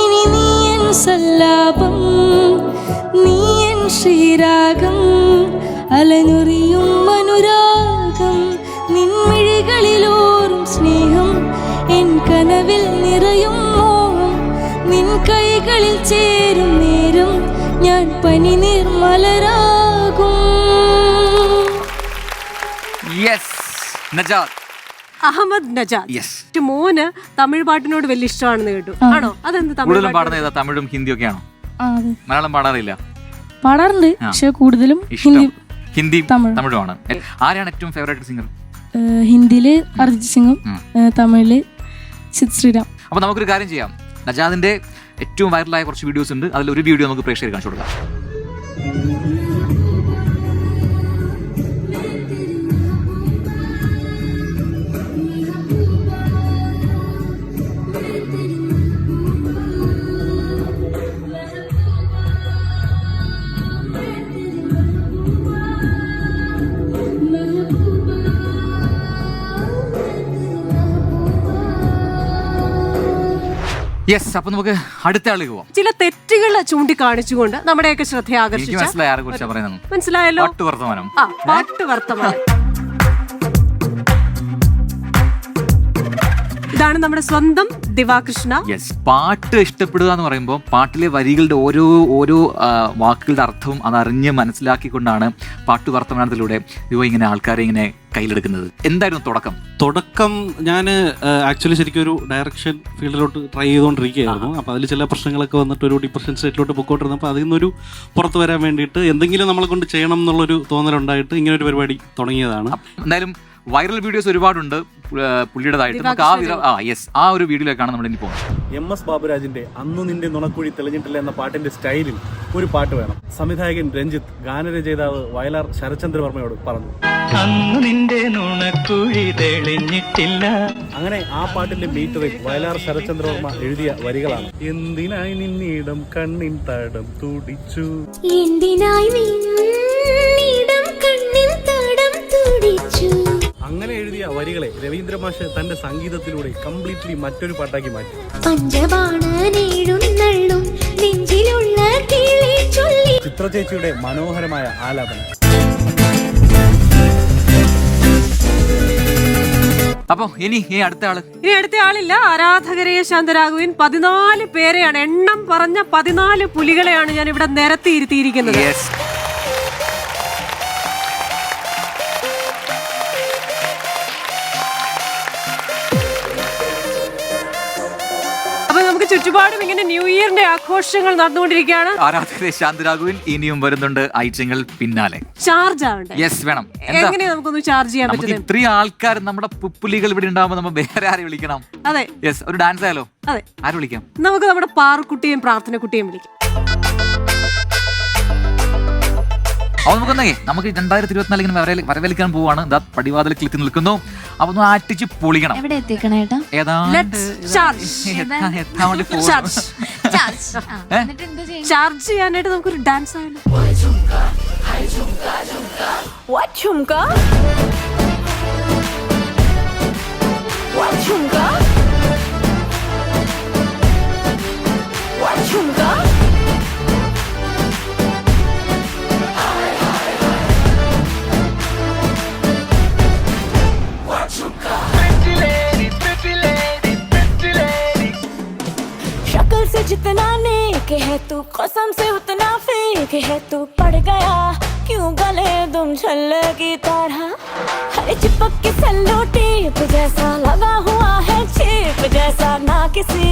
ഇനി നീയൻ സല്ലാപം, നീയൻ ശ്രീരാഗം, അലനുറിയും അനുരാഗം, നിൻമിഴികളിലോറും സ്നേഹം, എൻ കനവിൽ നിറയും മോഹം, നിൻ കൈകളിൽ ചേരും നേരം ഞാൻ പനി നിർമ്മലരാകും. അഹമ്മദ് നജാദ് മോന് തമിഴ് പാട്ടിനോട് വലിയ ഇഷ്ടമാണെന്ന് കേട്ടു. ആണോ? അതെന്ത് കൂടുതലും പാടുന്നത് ഏതാ? തമിഴും ഹിന്ദിയും ഒക്കെയാണോ? മലയാളം പാടാറില്ല? പാടാറുണ്ട്, പക്ഷെ കൂടുതലും ഹിന്ദിയും തമിഴുമാണ്. ആരാണ് ഏറ്റവും ഫേവറേറ്റ് സിംഗർ? ഹിന്ദിയില് അർജിത് സിംഗും തമിഴില് സിദ് ശ്രീറാം. അപ്പൊ നമുക്കൊരു കാര്യം ചെയ്യാം. നജാദിന്റെ ഏറ്റവും വൈറലായ കുറച്ച് വീഡിയോസ് ഉണ്ട്, അതിലൊരു വീഡിയോ നമുക്ക് പ്രേക്ഷകർ കാണിച്ചു കൊടുക്കാം. യെസ്, അപ്പൊ നമുക്ക് അടുത്ത ആളിലേക്ക് പോവാം. ചില തെറ്റുകൾ ചൂണ്ടിക്കാണിച്ചുകൊണ്ട് നമ്മുടെയൊക്കെ ശ്രദ്ധ ആകർഷിച്ച, മനസ്സിലായല്ലോ, പാട്ടുവർത്തമാനം. ഇതാണ് നമ്മുടെ സ്വന്തം ദിവാകൃഷ്ണ. യെസ്, പാട്ട് ഇഷ്ടപ്പെടുക എന്ന് പറയുമ്പോൾ പാട്ടിലെ വരികളുടെ ഓരോ വാക്കുകളുടെ അർത്ഥവും അതറിഞ്ഞ് മനസ്സിലാക്കിക്കൊണ്ടാണ് പാട്ട് വർത്തമാനത്തിലൂടെ ഇങ്ങനെ ആൾക്കാരെ ഇങ്ങനെ കയ്യിലെടുക്കുന്നത്. എന്തായിരുന്നു തുടക്കം? ഞാൻ ആക്ച്വലി ശരിക്കും ഒരു ഡയറക്ഷൻ ഫീൽഡിലോട്ട് ട്രൈ ചെയ്തുകൊണ്ടിരിക്കുകയായിരുന്നു. അപ്പോൾ അതിൽ ചില പ്രശ്നങ്ങളൊക്കെ വന്നിട്ട് ഒരു ഡിപ്രഷൻ സ്റ്റേറ്റിലോട്ട് പൊക്കോട്ടിരുന്നപ്പോൾ അതിൽ നിന്നൊരു പുറത്ത് വരാൻ വേണ്ടിയിട്ട് എന്തെങ്കിലും നമ്മളെ കൊണ്ട് ചെയ്യണം എന്നുള്ളൊരു തോന്നലുണ്ടായിട്ട് ഇങ്ങനെ ഒരു പരിപാടി തുടങ്ങിയതാണ്. എന്തായാലും വൈറൽ വീഡിയോസ് ഒരുപാടുണ്ട് പുള്ളിയുടേതായിട്ട്. നമുക്ക് ആ ഒരു വീഡിയോയിലേക്കാണ് നമ്മൾ ഇനി പോകുന്നത്. MS ബാബുരാജിന്റെ അന്നു നിന്റെ നുണക്കുഴി തെളിഞ്ഞിട്ടില്ല എന്ന പാട്ടിന്റെ സ്റ്റൈലിൽ ഒരു പാട്ട് വേണം. സംവിധായകൻ രഞ്ജിത്ത് ഗാനരചയിതാവ് വയലാർ ശരത്ചന്ദ്രവർമ്മയോട് പറഞ്ഞു, അന്നു നിന്റെ നുണക്കുഴി തെളിഞ്ഞിട്ടില്ല. അങ്ങനെ ആ പാട്ടിന്റെ ബീറ്ററിൽ വയലാർ ശരത്ചന്ദ്രവർമ്മ എഴുതിയ വരികളാണ്. എന്തിനായി നിന്നിടം കണ്ണിൻ തടം തുടിച്ചു, എന്തിനായി നിന്നിടം കണ്ണിൻ തടം തുടിച്ചു. അങ്ങനെ എഴുതിയ വരികളെ രവീന്ദ്ര മാഷ് തന്റെ സംഗീതത്തിലൂടെ കംപ്ലീറ്റ്ലി മറ്റൊരു പാട്ടാക്കി മാറ്റി. ചിത്ര ചേച്ചിയുടെ മനോഹരമായ ആലാപനം. അപ്പൊ ഇനി അടുത്ത ആളില്ല. ആരാധകരെ ശാന്തരാഘവൻ 14 പേരെയാണ്, എണ്ണം പറഞ്ഞ 14 പുലികളെയാണ് ഞാൻ ഇവിടെ നിരത്തിയിരുത്തിയിരിക്കുന്നത്. അപ്പൊ നമുക്ക് ചുറ്റുപാടും ഇങ്ങനെ ന്യൂ ഇയറിന്റെ ആഘോഷങ്ങൾ നടന്നുകൊണ്ടിരിക്കുകയാണ്. ആരാധകരെ ശാന്തരാഘവൻ ഇനിയും വരുന്നുണ്ട്, ഐറ്റങ്ങൾ പിന്നാലെ. ചാർജ് ആവണ്ടേ? യെസ്, വേണം. എങ്ങനെയാ നമുക്കൊന്ന് ചാർജ് ചെയ്യാൻ പറ്റുന്നത്? ഇത്രയും ആൾക്കാർ നമ്മുടെ പുലികൾ ഇവിടെ ഉണ്ടാവുമ്പോൾ നമ്മൾ വേറെ ആരെ വിളിക്കണം? അതെ, യെസ്, ഒരു ഡാൻസ് ആയാലോ? അതെ, ആര് വിളിക്കാം? നമുക്ക് നമ്മുടെ പാറുക്കുട്ടിയും പ്രാർത്ഥനക്കുട്ടിയും വിളിക്കാം. അപ്പൊ നമുക്ക് 2024 ഇങ്ങനെ വരവേൽക്കാൻ പോവാണ്. ഇതാ പടിവാതിൽ ക്ലിക്ക് നിൽക്കുന്നു. അപ്പൊ ഒന്ന് ആറ്റിച്ച് പൊളിക്കണം. ചാർജ് ചെയ്യാനായിട്ട് നമുക്കൊരു ഡാൻസ് ആയാലും. शक्ल से जितना नेक है तू, कसम से उतना फेक है तू. पड़ गया क्यों गले तुम छल्ले की तरह, हरे चिपक के सल्लो टेप जैसा लगा हुआ है चेप जैसा, ना किसी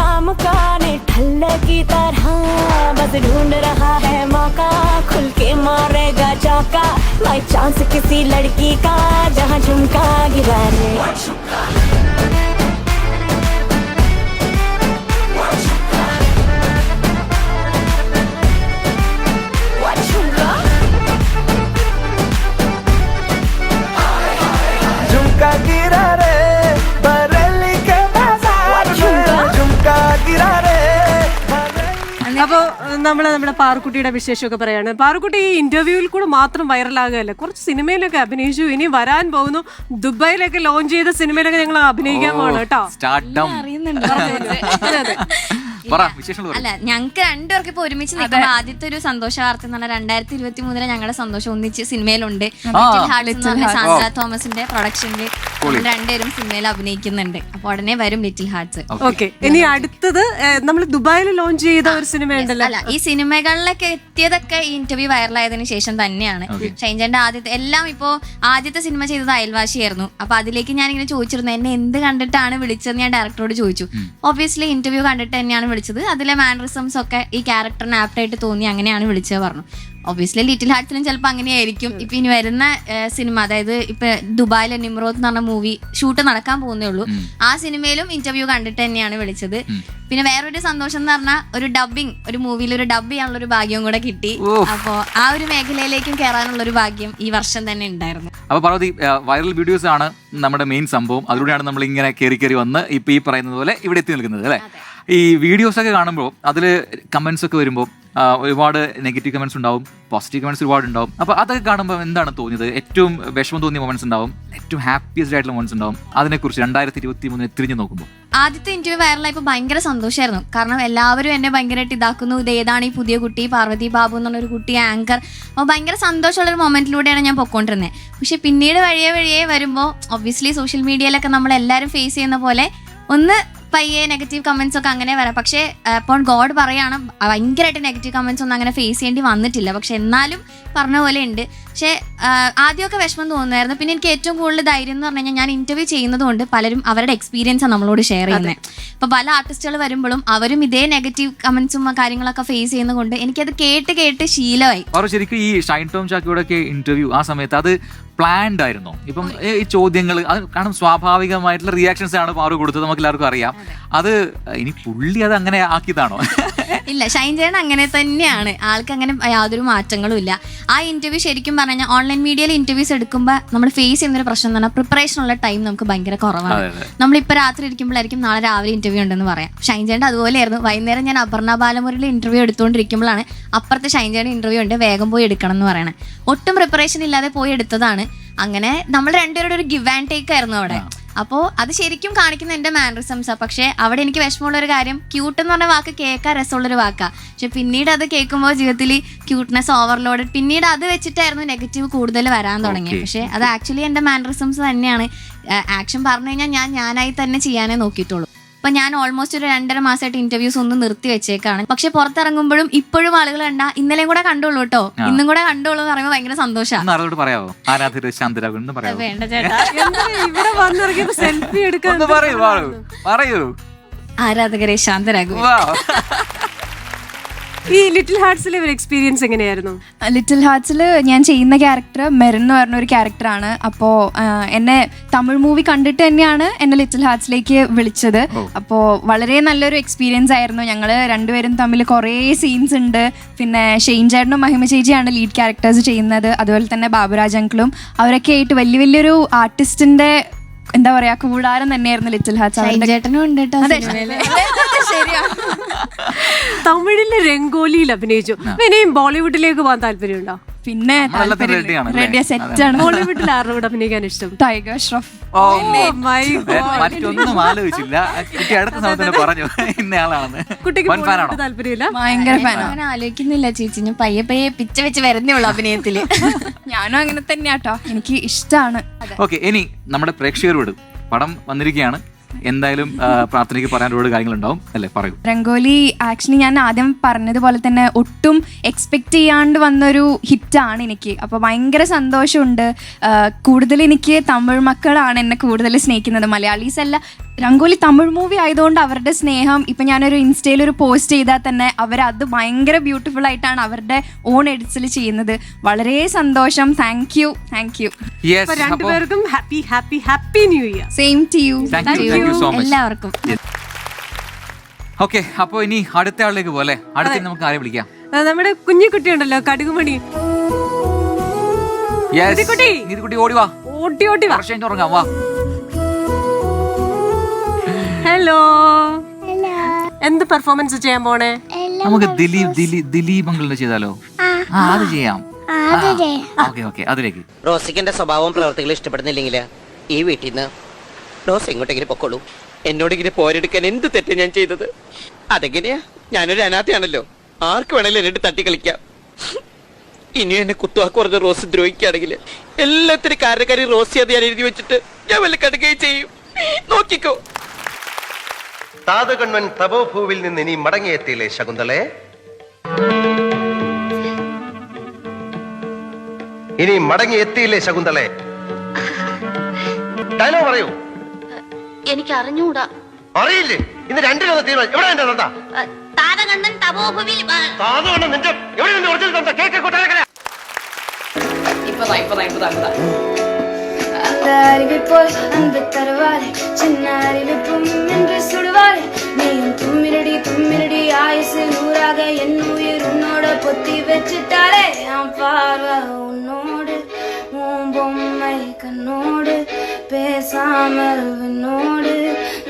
काम का ने ठल्ले की तरह. बस ढूंढ रहा है मौका, खुल के मारेगा चौका. बाई चांस किसी लड़की का जहाँ झुमका गिरा रे. झुमका गिरा रे बरेली के बाजार में, झुमका गिरा रे. അപ്പൊ നമ്മുടെ പാറുക്കുട്ടിയുടെ വിശേഷമൊക്കെ പറയാണ്. പാറുക്കുട്ടി ഈ ഇന്റർവ്യൂവിൽ കൂടെ മാത്രം വൈറലാകുകയല്ലേ, കുറച്ച് സിനിമയിലൊക്കെ അഭിനയിച്ചു. ഇനി വരാൻ പോകുന്നു, ദുബായിലൊക്കെ ലോഞ്ച് ചെയ്ത സിനിമയിലൊക്കെ ഞങ്ങൾ അഭിനയിക്കാൻ പോകണം കേട്ടോ. അല്ല, ഞങ്ങൾക്ക് രണ്ടുപേർക്ക് ഇപ്പൊ ഒരുമിച്ച് നിൽക്കുമ്പോൾ ആദ്യത്തെ ഒരു സന്തോഷ വാർത്ത എന്ന് പറഞ്ഞാൽ 2023 ഞങ്ങളുടെ സന്തോഷം ഒന്നിച്ച് സിനിമയിലുണ്ട്. സാന്ദ്ര തോമസിന്റെ പ്രൊഡക്ഷനിൽ രണ്ടുപേരും സിനിമയിൽ അഭിനയിക്കുന്നുണ്ട്. അപ്പൊ ഉടനെ വരും ലിറ്റിൽ ഹാർട്സ്. ഓക്കെ, ഇനി അടുത്തത് നമ്മൾ ദുബായിൽ ലോഞ്ച് ചെയ്ത ഒരു സിനിമ ഉണ്ടല്ലോ. അല്ല, ഈ സിനിമകളിലൊക്കെ എത്തിയതൊക്കെ ഈ ഇന്റർവ്യൂ വൈറലായതിനു ശേഷം തന്നെയാണ്. ഷൈൻചാന്റെ ആദ്യത്തെ സിനിമ ചെയ്തത് അയൽവാശിയായിരുന്നു. അപ്പൊ അതിലേക്ക് ഞാൻ ഇങ്ങനെ ചോദിച്ചിരുന്നു, എന്നെ എന്ത് കണ്ടിട്ടാണ് വിളിച്ചതെന്ന് ഞാൻ ഡയറക്ടറോട് ചോദിച്ചു. ഒബ്വിയസ്ലി ഇന്റർവ്യൂ കണ്ടിട്ട് തന്നെയാണ് വിളിച്ചത്. അതിലെ മാനറിസംസ് ഒക്കെ ഈ ക്യാരക്ടറിന് ആപ്റ്റായിട്ട് തോന്നി, അങ്ങനെയാണ് വിളിച്ചത് പറഞ്ഞു. ഒബ്വിയസ്ലി ലിറ്റിൽ ഹാർട്സിനും ചിലപ്പോൾ അങ്ങനെയായിരിക്കും. ഇപ്പൊ ഇനി വരുന്ന സിനിമ, അതായത് ഇപ്പൊ ദുബായിലെ നിമ്രോത്ത് എന്ന് പറഞ്ഞ മൂവി ഷൂട്ട് നടക്കാൻ പോകുന്നേ ഉള്ളൂ. ആ സിനിമയിലും ഇന്റർവ്യൂ കണ്ടിട്ട് തന്നെയാണ് വിളിച്ചത്. പിന്നെ വേറൊരു സന്തോഷം എന്ന് പറഞ്ഞാൽ ഒരു മൂവിയിൽ ഒരു ഡബ് ചെയ്യാനുള്ള ഒരു ഭാഗ്യം കൂടെ കിട്ടി. അപ്പോ ആ ഒരു മേഖലയിലേക്കും കയറാനുള്ള ഒരു ഭാഗ്യം ഈ വർഷം തന്നെ ഉണ്ടായിരുന്നു. അപ്പൊ പാർവതി, വൈറൽ വീഡിയോസ് ആണ് നമ്മുടെ മെയിൻ സംഭവം. അതിലൂടെയാണ് നമ്മൾ ഇങ്ങനെ കയറി വന്ന് ഇപ്പൊ ഈ പറയുന്നത് പോലെ ഇവിടെ എത്തി നിൽക്കുന്നത് അല്ലേ. ഈ വീഡിയോസ് ഒക്കെ കാണുമ്പോൾ അതിൽ കമന്റ്സ് ഒക്കെ വരുമ്പോൾ ഒരുപാട് നെഗറ്റീവ് കമന്റ്സ് ഉണ്ടാവും, പോസിറ്റീവ് കമന്റ്സ് ഒരുപാട് ഉണ്ടാവും. അപ്പോൾ അതൊക്കെ കാണുമ്പോൾ എന്താണ് തോന്നിയത്? ഏറ്റവും വിഷമം തോന്നിയ മൊമെന്റ്സ് ഉണ്ടാവും, ഏറ്റവും ഹാപ്പിയസ്റ്റ് ആയിട്ടുള്ള മൊമെന്റ്സ് ഉണ്ടാവും. അതിനെക്കുറിച്ച് 2023 തിരിഞ്ഞു നോക്കുമ്പോൾ ആദ്യത്തെ ഇന്റർവ്യൂ വൈറലായപ്പോൾ ഭയങ്കര സന്തോഷമായിരുന്നു. കാരണം എല്ലാവരും എന്നെ ഭയങ്കരമായിട്ട് ഇതാക്കുന്നു, ഇത് ഏതാണ് ഈ പുതിയ കുട്ടി, പാർവതി ബാബു എന്നുള്ളൊരു കുട്ടി ആങ്കർ. അപ്പോൾ ഭയങ്കര സന്തോഷമുള്ളൊരു മൊമെന്റിലൂടെയാണ് ഞാൻ പൊയ്ക്കൊണ്ടിരുന്നത്. പക്ഷെ പിന്നീട് വഴിയെ വരുമ്പോൾ ഒബ്വിയസ്ലി സോഷ്യൽ മീഡിയയിലൊക്കെ നമ്മളെല്ലാവരും ഫേസ് ചെയ്യുന്ന പോലെ ഒന്ന് പയ്യെ നെഗറ്റീവ് കമന്റ്സ് ഒക്കെ അങ്ങനെ വരാം. പക്ഷേ ഇപ്പോൾ ഗോഡ് പറയാണ്, ഭയങ്കരമായിട്ട് നെഗറ്റീവ് കമന്റ്സ് ഒന്നും അങ്ങനെ ഫേസ് ചെയ്യേണ്ടി വന്നിട്ടില്ല. പക്ഷെ എന്നാലും പറഞ്ഞ പോലെ ഉണ്ട്. പക്ഷേ ആദ്യമൊക്കെ വിഷമം തോന്നുമായിരുന്നു. പിന്നെ എനിക്ക് ഏറ്റവും കൂടുതൽ ധൈര്യം എന്ന് പറഞ്ഞു കഴിഞ്ഞാൽ, ഞാൻ ഇന്റർവ്യൂ ചെയ്യുന്നത് കൊണ്ട് പലരും അവരുടെ എക്സ്പീരിയൻസാണ് നമ്മളോട് ഷെയർ ചെയ്യുന്നത്. ഇപ്പോൾ പല ആർട്ടിസ്റ്റുകൾ വരുമ്പോഴും അവരും ഇതേ നെഗറ്റീവ് കമന്റ്സും കാര്യങ്ങളൊക്കെ ഫേസ് ചെയ്യുന്നതുകൊണ്ട് എനിക്കത് കേട്ട് ശീലമായി. ശരിക്കും ഈ ഷൈൻ ടോം ചാക്കോയുടെ ഒക്കെ ഇന്റർവ്യൂ ആ സമയത്ത് അത് പ്ലാൻഡ് ആയിരുന്നു. ഇപ്പം ഈ ചോദ്യങ്ങൾ അത് കാരണം സ്വാഭാവികമായിട്ടുള്ള റിയാക്ഷൻസ് ആണ് പാറു കൊടുത്തത്, നമുക്ക് എല്ലാവർക്കും അറിയാം. അത് ഇനി പുള്ളി അത് അങ്ങനെ ആക്കിയതാണോ? ഇല്ല, ഷൈൻ ചേട്ടൻ അങ്ങനെ തന്നെയാണ്. ആൾക്ക് അങ്ങനെ യാതൊരു മാറ്റങ്ങളും ഇല്ല. ആ ഇന്റർവ്യൂ ശരിക്കും പറഞ്ഞാൽ ഓൺലൈൻ മീഡിയയിൽ ഇന്റർവ്യൂസ് എടുക്കുമ്പോൾ നമ്മൾ ഫേസ് ചെയ്യുന്നൊരു പ്രശ്നം എന്ന് പറഞ്ഞാൽ പ്രിപ്പറേഷൻ ഉള്ള ടൈം നമുക്ക് ഭയങ്കര കുറവാണ്. നമ്മളിപ്പോൾ രാത്രി ഇരിക്കുമ്പോഴായിരിക്കും നാളെ രാവിലെ ഇന്റർവ്യൂ ഉണ്ടെന്ന് പറയാം. ഷൈൻ ചേട്ടൻ അതുപോലെയായിരുന്നു. വൈകുന്നേരം ഞാൻ അപർണ ബാലമുരളിൽ ഇന്റർവ്യൂ എടുത്തുകൊണ്ടിരിക്കുമ്പോഴാണ് അപ്പുറത്തെ ഷൈൻ ചേട്ടൻ ഇന്റർവ്യൂ ഉണ്ട്, വേഗം പോയി എടുക്കണം എന്ന് പറയണേ. ഒട്ടും പ്രിപ്പറേഷൻ ഇല്ലാതെ പോയി എടുത്തതാണ്. അങ്ങനെ നമ്മൾ രണ്ടുപേരുടെ ഒരു ഗിവ് ആൻഡ് ടേക്ക് ആയിരുന്നു അവിടെ. അപ്പോൾ അത് ശരിക്കും കാണിക്കുന്ന എൻ്റെ മാനറിസംസാണ്. പക്ഷേ അവിടെ എനിക്ക് വിഷമമുള്ളൊരു കാര്യം, ക്യൂട്ട് എന്ന് പറഞ്ഞ വാക്ക് കേൾക്കാൻ രസമുള്ളൊരു വാക്കാണ്. പക്ഷെ പിന്നീട് അത് കേൾക്കുമ്പോൾ ജീവിതത്തിൽ ക്യൂട്ട്നെസ് ഓവർലോഡ്, പിന്നീട് അത് വെച്ചിട്ടായിരുന്നു നെഗറ്റീവ് കൂടുതൽ വരാൻ തുടങ്ങിയത്. പക്ഷേ അത് ആക്ച്വലി എൻ്റെ മാനറിസംസ് തന്നെയാണ്. ആക്ഷൻ പറഞ്ഞു കഴിഞ്ഞാൽ ഞാനായി തന്നെ ചെയ്യാനേ നോക്കിയിട്ടുള്ളൂ. അപ്പം ഞാൻ ഓൾമോസ്റ്റ് ഒരു 2.5 മാസമായിട്ട് ഇന്റർവ്യൂസ് ഒന്നും നിർത്തി വെച്ചേക്കാണ്. പക്ഷെ പുറത്തിറങ്ങുമ്പോഴും ഇപ്പോഴും ആളുകൾ കണ്ടാ ഇന്നലെയും കൂടെ കണ്ടുള്ളൂ കേട്ടോ, ഇന്നും കൂടെ കണ്ടുള്ളൂ എന്ന് പറയുമ്പോൾ ഭയങ്കര സന്തോഷമാണ്. പറയാമോ ആരാധകർ ശാന്തരാകും? വേണ്ട ചേട്ടാ, ഇവിടെ വന്നിറങ്ങിയപ്പോ സെൽഫി എടുക്കാൻ പറയൂ. ആരാധകരെ ശാന്തരാകും. ഈ ലിറ്റിൽ ഹാർട്സിലെ ഒരു എക്സ്പീരിയൻസ് എങ്ങനെയായിരുന്നു? ലിറ്റിൽ ഹാർട്സിൽ ഞാൻ ചെയ്യുന്ന ക്യാരക്ടർ മെറിൻ എന്ന് പറഞ്ഞ ഒരു ക്യാരക്ടറാണ്. അപ്പോൾ എന്നെ തമിഴ് മൂവി കണ്ടിട്ട് തന്നെയാണ് എന്നെ ലിറ്റിൽ ഹാർട്സിലേക്ക് വിളിച്ചത്. അപ്പോൾ വളരെ നല്ലൊരു എക്സ്പീരിയൻസ് ആയിരുന്നു. ഞങ്ങൾ രണ്ടുപേരും തമ്മിൽ കുറേ സീൻസ് ഉണ്ട്. പിന്നെ ഷെയ്ൻ ചേട്ടനും മഹിമ ചേച്ചിയാണ് ലീഡ് ക്യാരക്ടേഴ്സ് ചെയ്യുന്നത്. അതുപോലെ തന്നെ ബാബുരാജ് അങ്കിളും അവരൊക്കെ ആയിട്ട് വലിയൊരു ആർട്ടിസ്റ്റിന്റെ എന്താ പറയാ കൂടാരം തന്നെയായിരുന്നു ലിറ്റിൽ ഹാർട്സ്. ചേട്ടനും ഉണ്ട് ശരിയാ. തമിഴിലെ രംഗോലിയിൽ അഭിനയിച്ചു. ഇനിയും ബോളിവുഡിലേക്ക് പോകാൻ താല്പര്യമുണ്ടോ? പിന്നെ ബോളിവുഡിൽ ആരുടെ കൂടെ അഭിനയിക്കാൻ ഇഷ്ടം? ടൈഗർ ഷ്രോഫ്. മറ്റൊന്നും ആലോചിച്ചില്ല, കുട്ടി അടുത്ത സമയത്ത് പറഞ്ഞു ഇന്നയാളാണെന്ന്. താല്പര്യമില്ല, ഭയങ്കര ഫാൻ. അങ്ങനെ ആലോചിക്കുന്നില്ല ചേച്ചി, ഞാൻ പയ്യെ പിച്ച വെച്ച് വരുന്നേ ഉള്ളൂ അഭിനയത്തില്. ഞാനും അങ്ങനെ തന്നെയാട്ടോ, എനിക്ക് ഇഷ്ടമാണ്. ഓക്കെ, ഇനി നമ്മുടെ പ്രേക്ഷകരോട് പടം വന്നിരിക്കുകയാണ്, എന്തായാലും പ്രാർത്ഥനയ്ക്ക് പറയാൻ ഒരുപാട് കാര്യങ്ങളുണ്ടാവും അല്ലേ? പറയൂ. രംഗോലി ആക്ച്വലി ഞാൻ ആദ്യം പറഞ്ഞതുപോലെ തന്നെ ഒട്ടും എക്സ്പെക്ട് ചെയ്യാണ്ട് വന്നൊരു ഹിറ്റാണ് എനിക്ക്. അപ്പോൾ ഭയങ്കര സന്തോഷമുണ്ട്. കൂടുതൽ എനിക്ക് തമിഴ് മക്കളാണ് എന്നെ കൂടുതൽ സ്നേഹിക്കുന്നത്, മലയാളീസ് അല്ല. രംഗോലി തമിഴ് മൂവി ആയതുകൊണ്ട് അവരുടെ സ്നേഹം, ഇപ്പം ഞാനൊരു ഇൻസ്റ്റയിൽ ഒരു പോസ്റ്റ് ചെയ്താൽ തന്നെ അവരത് ഭയങ്കര ബ്യൂട്ടിഫുൾ ആയിട്ടാണ് അവരുടെ ഓൺ എഡിറ്റ്സിൽ ചെയ്യുന്നത്. വളരെ സന്തോഷം. Thank you. രണ്ടുപേർക്കും happy happy happy new year. Same to you. എല്ലാവർക്കും. ഓക്കെ, അപ്പോൾ ഇനി അടുത്ത ആളിലേക്ക് പോലെ അടുത്ത നമുക്ക് ആരെ വിളിക്കാം? നമ്മുടെ കുഞ്ഞിക്കുട്ടി ഉണ്ടല്ലോ, കടുകുമണി. ഓടിവാ, ഓടി വാ, ഉറങ്ങാം, വാ. ഹലോ, എന്ത് പെർഫോമൻസ് ചെയ്യാൻ പോണേ? നമുക്ക് ദിലീപ് അങ്കിളിനെ ചെയ്താലോ? അത് ചെയ്യാം. ഓക്കെ, അതിലേക്ക്. റോസിക്കിന്റെ സ്വഭാവവും പ്രവർത്തികളും ഇഷ്ടപ്പെടുന്നില്ലെങ്കിൽ ഈ വീട്ടിൽ നിന്ന് റോസ് എങ്ങോട്ടെങ്കിലും പൊക്കോളൂ. എന്നോട് ഇങ്ങനെ പോരെടുക്കാൻ എന്ത് തെറ്റ് ഞാൻ ചെയ്തത്? അതെങ്ങനെയാ? ഞാനൊരു അനാഥയാണല്ലോ, ആർക്ക് വേണേലും എന്നിട്ട് തട്ടി കളിക്കാം. ഇനിയും എന്നെ കുത്തുവാക്ക് പറഞ്ഞ റോസ് ദ്രോഹിക്കുകയാണെങ്കിൽ എല്ലാത്തിനും കാരണക്കാരി റോസി അത് ഞാൻ എഴുതി വെച്ചിട്ട് ഞാൻ വല്ല കടുകയും ചെയ്യും. നോക്കിക്കോ. താതകണ്വൻ തപോഭൂവിൽ നിന്ന് ഇനി മടങ്ങിയെത്തിയില്ലേ ശകുന്തളെ? ഇനി മടങ്ങിയെത്തിയില്ലേ ശകുന്തളെ? ഡയലോഗ് പറയൂ. എനിക്ക് അറിഞ്ഞൂടാ. അറിയില്ലേ? ഇന്ന് രണ്ടിലൊന്ന് തീരുമാനം. എവിടെ എന്റെ തന്ത? താതകണ്ണൻ തപോഭൂവിൽ. താതകണ്ണൻ നിന്റെ എവിടെ നിന്ന് ഒറിജിനൽ തന്ത? കേക്ക് കൊട്ടാരക്കര. அந்த அருகில் போய் அன்பு தருவாரே, சின்ன அறிவிப்பும் என்று சுடுவாரே. நீயும் தும்மிரடி ஆயுசு 100ஆக என் உயிர் உன்னோட பொத்தி வச்சுட்டாரே. என் பார்வை உன்னோடு, உன் பொம்மை கண்ணோடு, பேசாமல் விண்ணோடு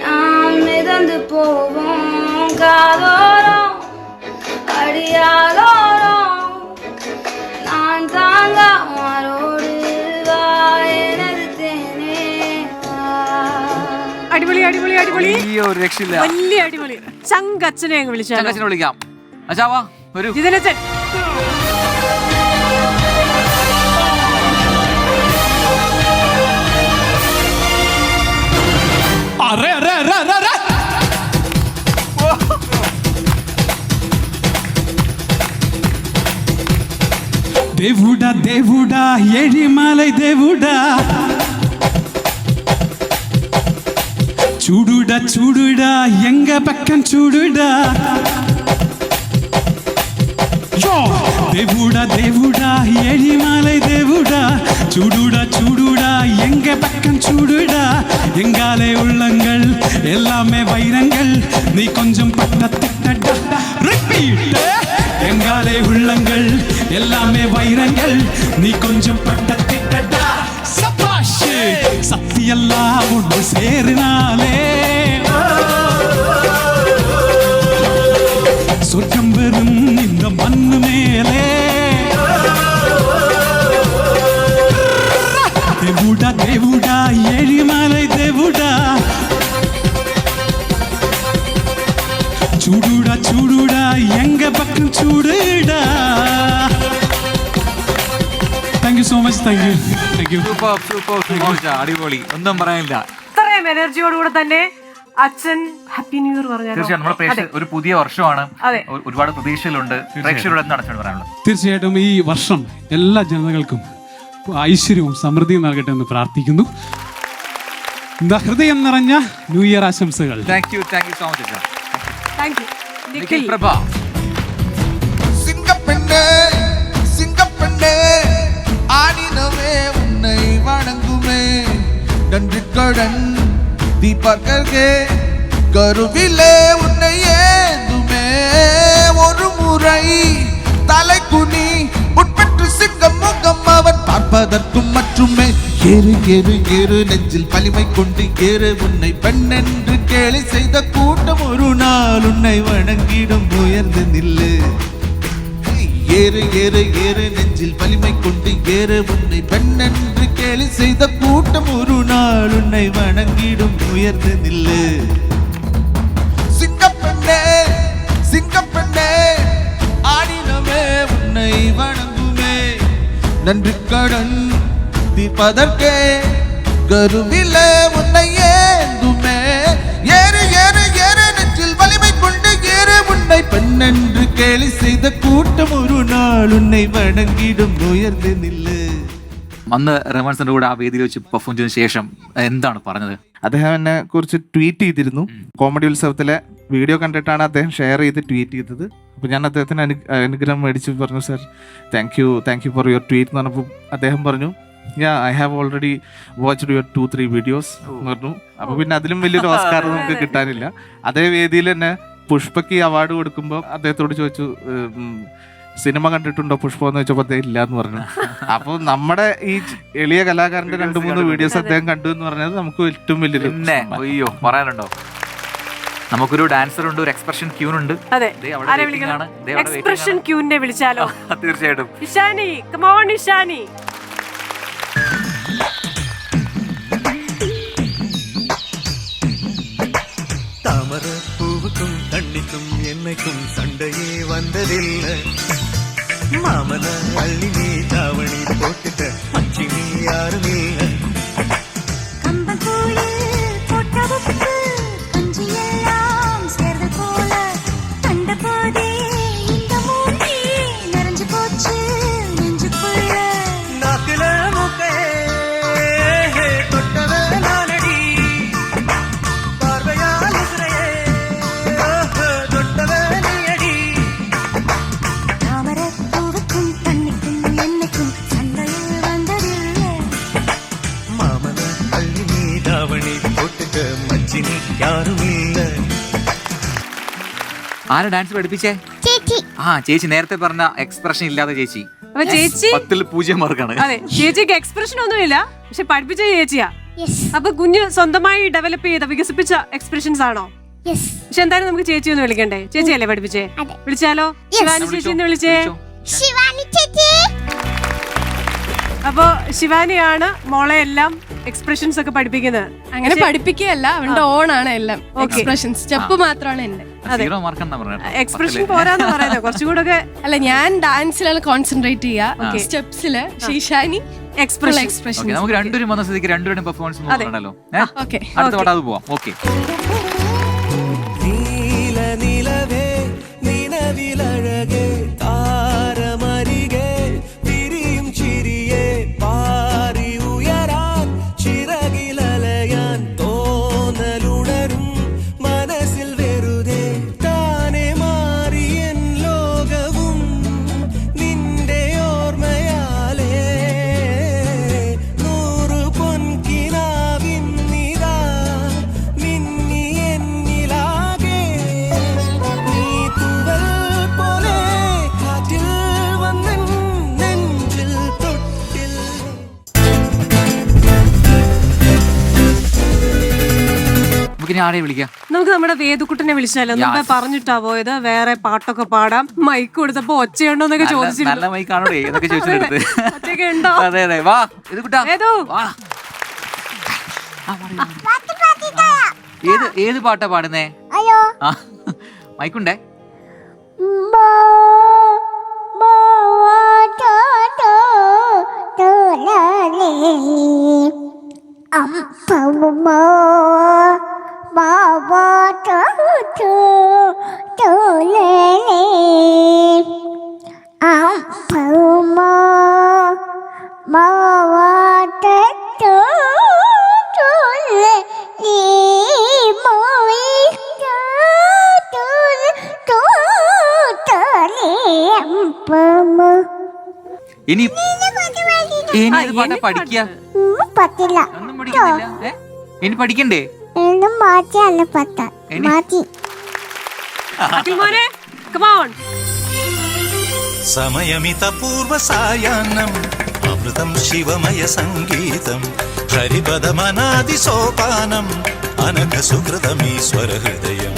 நாம் மிதந்து போவோம். காதோரம் அடியாலோரம் நான் தாங்க மாறோடு. അടിപൊളി അടിപൊളി അടിപൊളി, ഒരു രക്ഷയില്ല, വലിയ അടിപൊളി. ചങ്കച്ചനെ അങ്ങ് വിളിക്കാം. അച്ഛാവാ, വരൂ. ജിതനച്ചൻ. దేవుడా దేవుడా ఎడిమలై దేవుడా, చూడుడా చూడుడా ఎంగ పక్కన చూడుడా. దేవుడా దేవుడా ఎడిమలై దేవుడా, చూడుడా చూడుడా எங்க பக்கம் சூடுடா. எங்காலே உள்ளங்கள் எல்லாமே வைரங்கள், நீ கொஞ்சம் பட்டத்திட்டடா. ரிப்பீட். எங்காலே உள்ளங்கள் எல்லாமே வைரங்கள், நீ கொஞ்சம் பட்டத்திட்டடா. சபாஷ். சத்தியெல்லாம் ஒன்று சேருனாலே சொர்க்கம் வெறும் இந்த மண்ணு மேலே. ചൂടുടാ ചൂടുടാ എങ്ക പക്കം ചൂടുടാ. Thank you so much. Thank you. അടിപൊളി, ഒന്നും പറയാനില്ല. ഇത്രയും എനർജിയോടുകൂടെ തന്നെ അച്ഛൻ ഹാപ്പി ന്യൂ ഇയർ പറഞ്ഞു. തീർച്ചയായും നമ്മുടെ ഒരു പുതിയ വർഷമാണ്, ഒരുപാട് പ്രതീക്ഷകളുണ്ട്. പ്രേക്ഷകരോട് എന്താണ് അച്ഛൻ പറയാനുള്ളത്? തീർച്ചയായിട്ടും ഈ വർഷം എല്ലാ ജനതകൾക്കും ഐശ്വര്യവും സമൃദ്ധിയും നൽകട്ടെ എന്ന് പ്രാർത്ഥിക്കുന്നു. ഹൃദയം നിറഞ്ഞ ന്യൂ ഇയർ ആശംസകൾ. Thank you so much. Thank you. Nikhil Prabha. சிங்கப்பெண்ணே சிங்கப்பெண்ணே ஆடினவே உன்னை வணங்குமே நன்றி கடன் தீபகர்கே கருவிலே உன்னை ஏந்துமே ஒரு முறை தலை குனி உட்பற்று சிங்கம் முகம் அவன் பார்ப்பதற்கும் மட்டுமே ஏறு ஏறு ஏறு நெஞ்சில் வலிமை கொண்டு ஏறு உன்னை பெண் என்று கேலி செய்த கூட்டம் ஒரு நாள் உன்னை வணங்கிடும் உயர்ந்து நில்லு ஏறு ஏறு ஏறு நெஞ்சில் வலிமை கொண்டு ஏறு உன்னை பெண் என்று கேலி செய்த கூட்டம் ஒரு நாள் உன்னை வணங்கிடும் உயர்ந்து நில்லு சிங்கப்பெண்ணே சிங்கப்பெண்ணே ஆடினமே உன்னை வணங்குமே நன்றி கடன் தீர்ப்பதற்கே கருவிலே உன்னை ஏந்துமே ஏறு ஏறு ஏறு நெஞ்சில் வலிமை கொண்டு ஏறு உன்னை பெண் என்று கேலி செய்த கூட்டம் ஒரு நாள் உன்னை വണങ്ങിടും ഉയർന്നു നില്ല്. അന്ന് റഹ്മാൻസിന്റെ കൂടെ ആ വേദിയിൽ വെച്ച് പെർഫോം ചെയ്തതിനു ശേഷം എന്താണ് പറഞ്ഞത്? അദ്ദേഹം എന്നെ കുറിച്ച് ട്വീറ്റ് ചെയ്തിരുന്നു. കോമഡി ഉത്സവത്തിലെ വീഡിയോ കണ്ടിട്ടാണ് അദ്ദേഹം ഷെയർ ചെയ്ത് ട്വീറ്റ് ചെയ്തത്. അപ്പോൾ ഞാൻ അദ്ദേഹത്തിന് അനുഗ്രഹം മേടിച്ച് പറഞ്ഞു, sir thank you for your tweet എന്ന് പറഞ്ഞപ്പോൾ അദ്ദേഹം പറഞ്ഞു, I have already watched your 2-3 videos എന്ന് പറഞ്ഞു. അപ്പോൾ പിന്നെ അതിലും വലിയൊരു ഓസ്കാർ നമുക്ക് കിട്ടാനില്ല. അതേ വേദിയിൽ തന്നെ പുഷ്പയ്ക്ക് അവാർഡ് കൊടുക്കുമ്പോൾ അദ്ദേഹത്തോട് ചോദിച്ചു, സിനിമ കണ്ടിട്ടുണ്ടോ പുഷ്പ എന്ന് ചോദിച്ചപ്പോൾ അദ്ദേഹം ഇല്ല എന്ന് പറഞ്ഞു. അപ്പോൾ നമ്മുടെ ഈ എളിയ കലാകാരന്റെ 2-3 വീഡിയോസ് അദ്ദേഹം കണ്ടു എന്ന് പറഞ്ഞത് നമുക്ക് ഏറ്റവും വലിയൊരു. അയ്യോ പറയാനുണ്ടോ? നമുക്കൊരു ഡാൻസർ ഉണ്ട്, ഒരു എക്സ്പ്രഷൻ ക്യൂൻ ഉണ്ട്. അതെ, എക്സ്പ്രഷൻ ക്യൂനെ വിളിച്ചാലോ? തീർച്ചയായിട്ടും. Ishani, come on Ishani. தாமரப்பூவுக்கும் தண்ணிக்கும் என்னைக்கும் சண்டையே வந்ததில்லை. மாமன அள்ளி நீ தாவணி போட்டுட்ட மச்சி நீ யாரும் இல்லை. ആരാ ഡാൻസ് പഠിപ്പിച്ചേ? ചേച്ചി നേരത്തെ പറഞ്ഞ എക്സ്പ്രഷൻ ഇല്ലാതെ ചേച്ചി. ചേച്ചി 10-ൽ 0 മാർക്കാണ്. അതെ, ചേച്ചിക്ക് എക്സ്പ്രഷൻ ഒന്നുമില്ല, പക്ഷെ പഠിപ്പിച്ച ചേച്ചിയാ. അപ്പൊ കുഞ്ഞ് സ്വന്തമായി ഡെവലപ്പ് ചെയ്ത വികസിപ്പിച്ച എക്സ്പ്രഷൻസ് ആണോ? പക്ഷെ എന്തായാലും നമുക്ക് ചേച്ചി ഒന്ന് വിളിക്കണ്ടേ? ചേച്ചിയല്ലേ പഠിപ്പിച്ചേ? വിളിച്ചാലോ? ശിവാനി ചേച്ചി എന്ന് വിളിച്ചേ. അപ്പൊ ശിവാനിയാണ് മോളെ എല്ലാം എക്സ്പ്രഷൻസ് ഒക്കെ പഠിപ്പിക്കുന്നത്. അങ്ങനെ പഠിപ്പിക്കുകയല്ല, അവന്റെ ഓൺ ആണ് എല്ലാം. എക്സ്പ്രഷൻസ് സ്റ്റെപ്പ് മാത്രമാണ് എന്റെ. എക്സ്പ്രഷൻ പോരാന്ന് പറയുന്നത് കുറച്ചുകൂടെ ഒക്കെ. അല്ല, ഞാൻ ഡാൻസിലാണ് കോൺസെൻട്രേറ്റ് ചെയ്യുക, സ്റ്റെപ്സില്. ശീശാനി എക്സ്പ്രഷൻ. നമുക്ക് രണ്ടുപേരും വന്ന സ്ഥിതിക്ക് രണ്ടുപേരും പെർഫോമൻസ് നോക്കണല്ലോ. അടുത്ത പാട്ട് അത് പോവാം. ഓക്കെ. നമുക്ക് നമ്മുടെ വേദുക്കുട്ടനെ വിളിച്ചാലോ? നമ്മൾ പറഞ്ഞിട്ടാ പോയത് വേറെ പാട്ടൊക്കെ പാടാം. മൈക്ക് കൊടുത്തപ്പോ ഒച്ചയുണ്ടോ എന്നൊക്കെ ചോദിച്ചിരുന്നു. ഏത് പാട്ടാ പാടുന്നേ? മൈക്കുണ്ടേ? ഇനി ഏത് പാട്ടാ പഠിക്കുക? പറ്റില്ല. ഒന്നും പഠിക്കുന്നില്ല. ഇനി പഠിക്കണ്ടേ? മാറ്റിയല്ല പത്ത മാറ്റി. സമയമിത പൂർവ സായാഹ്നം അമൃതം ശിവമയ സംഗീതം ഹരിപദമനാദി സോപാനം അനഘ സുഹൃതമീശ്വര ഹൃദയം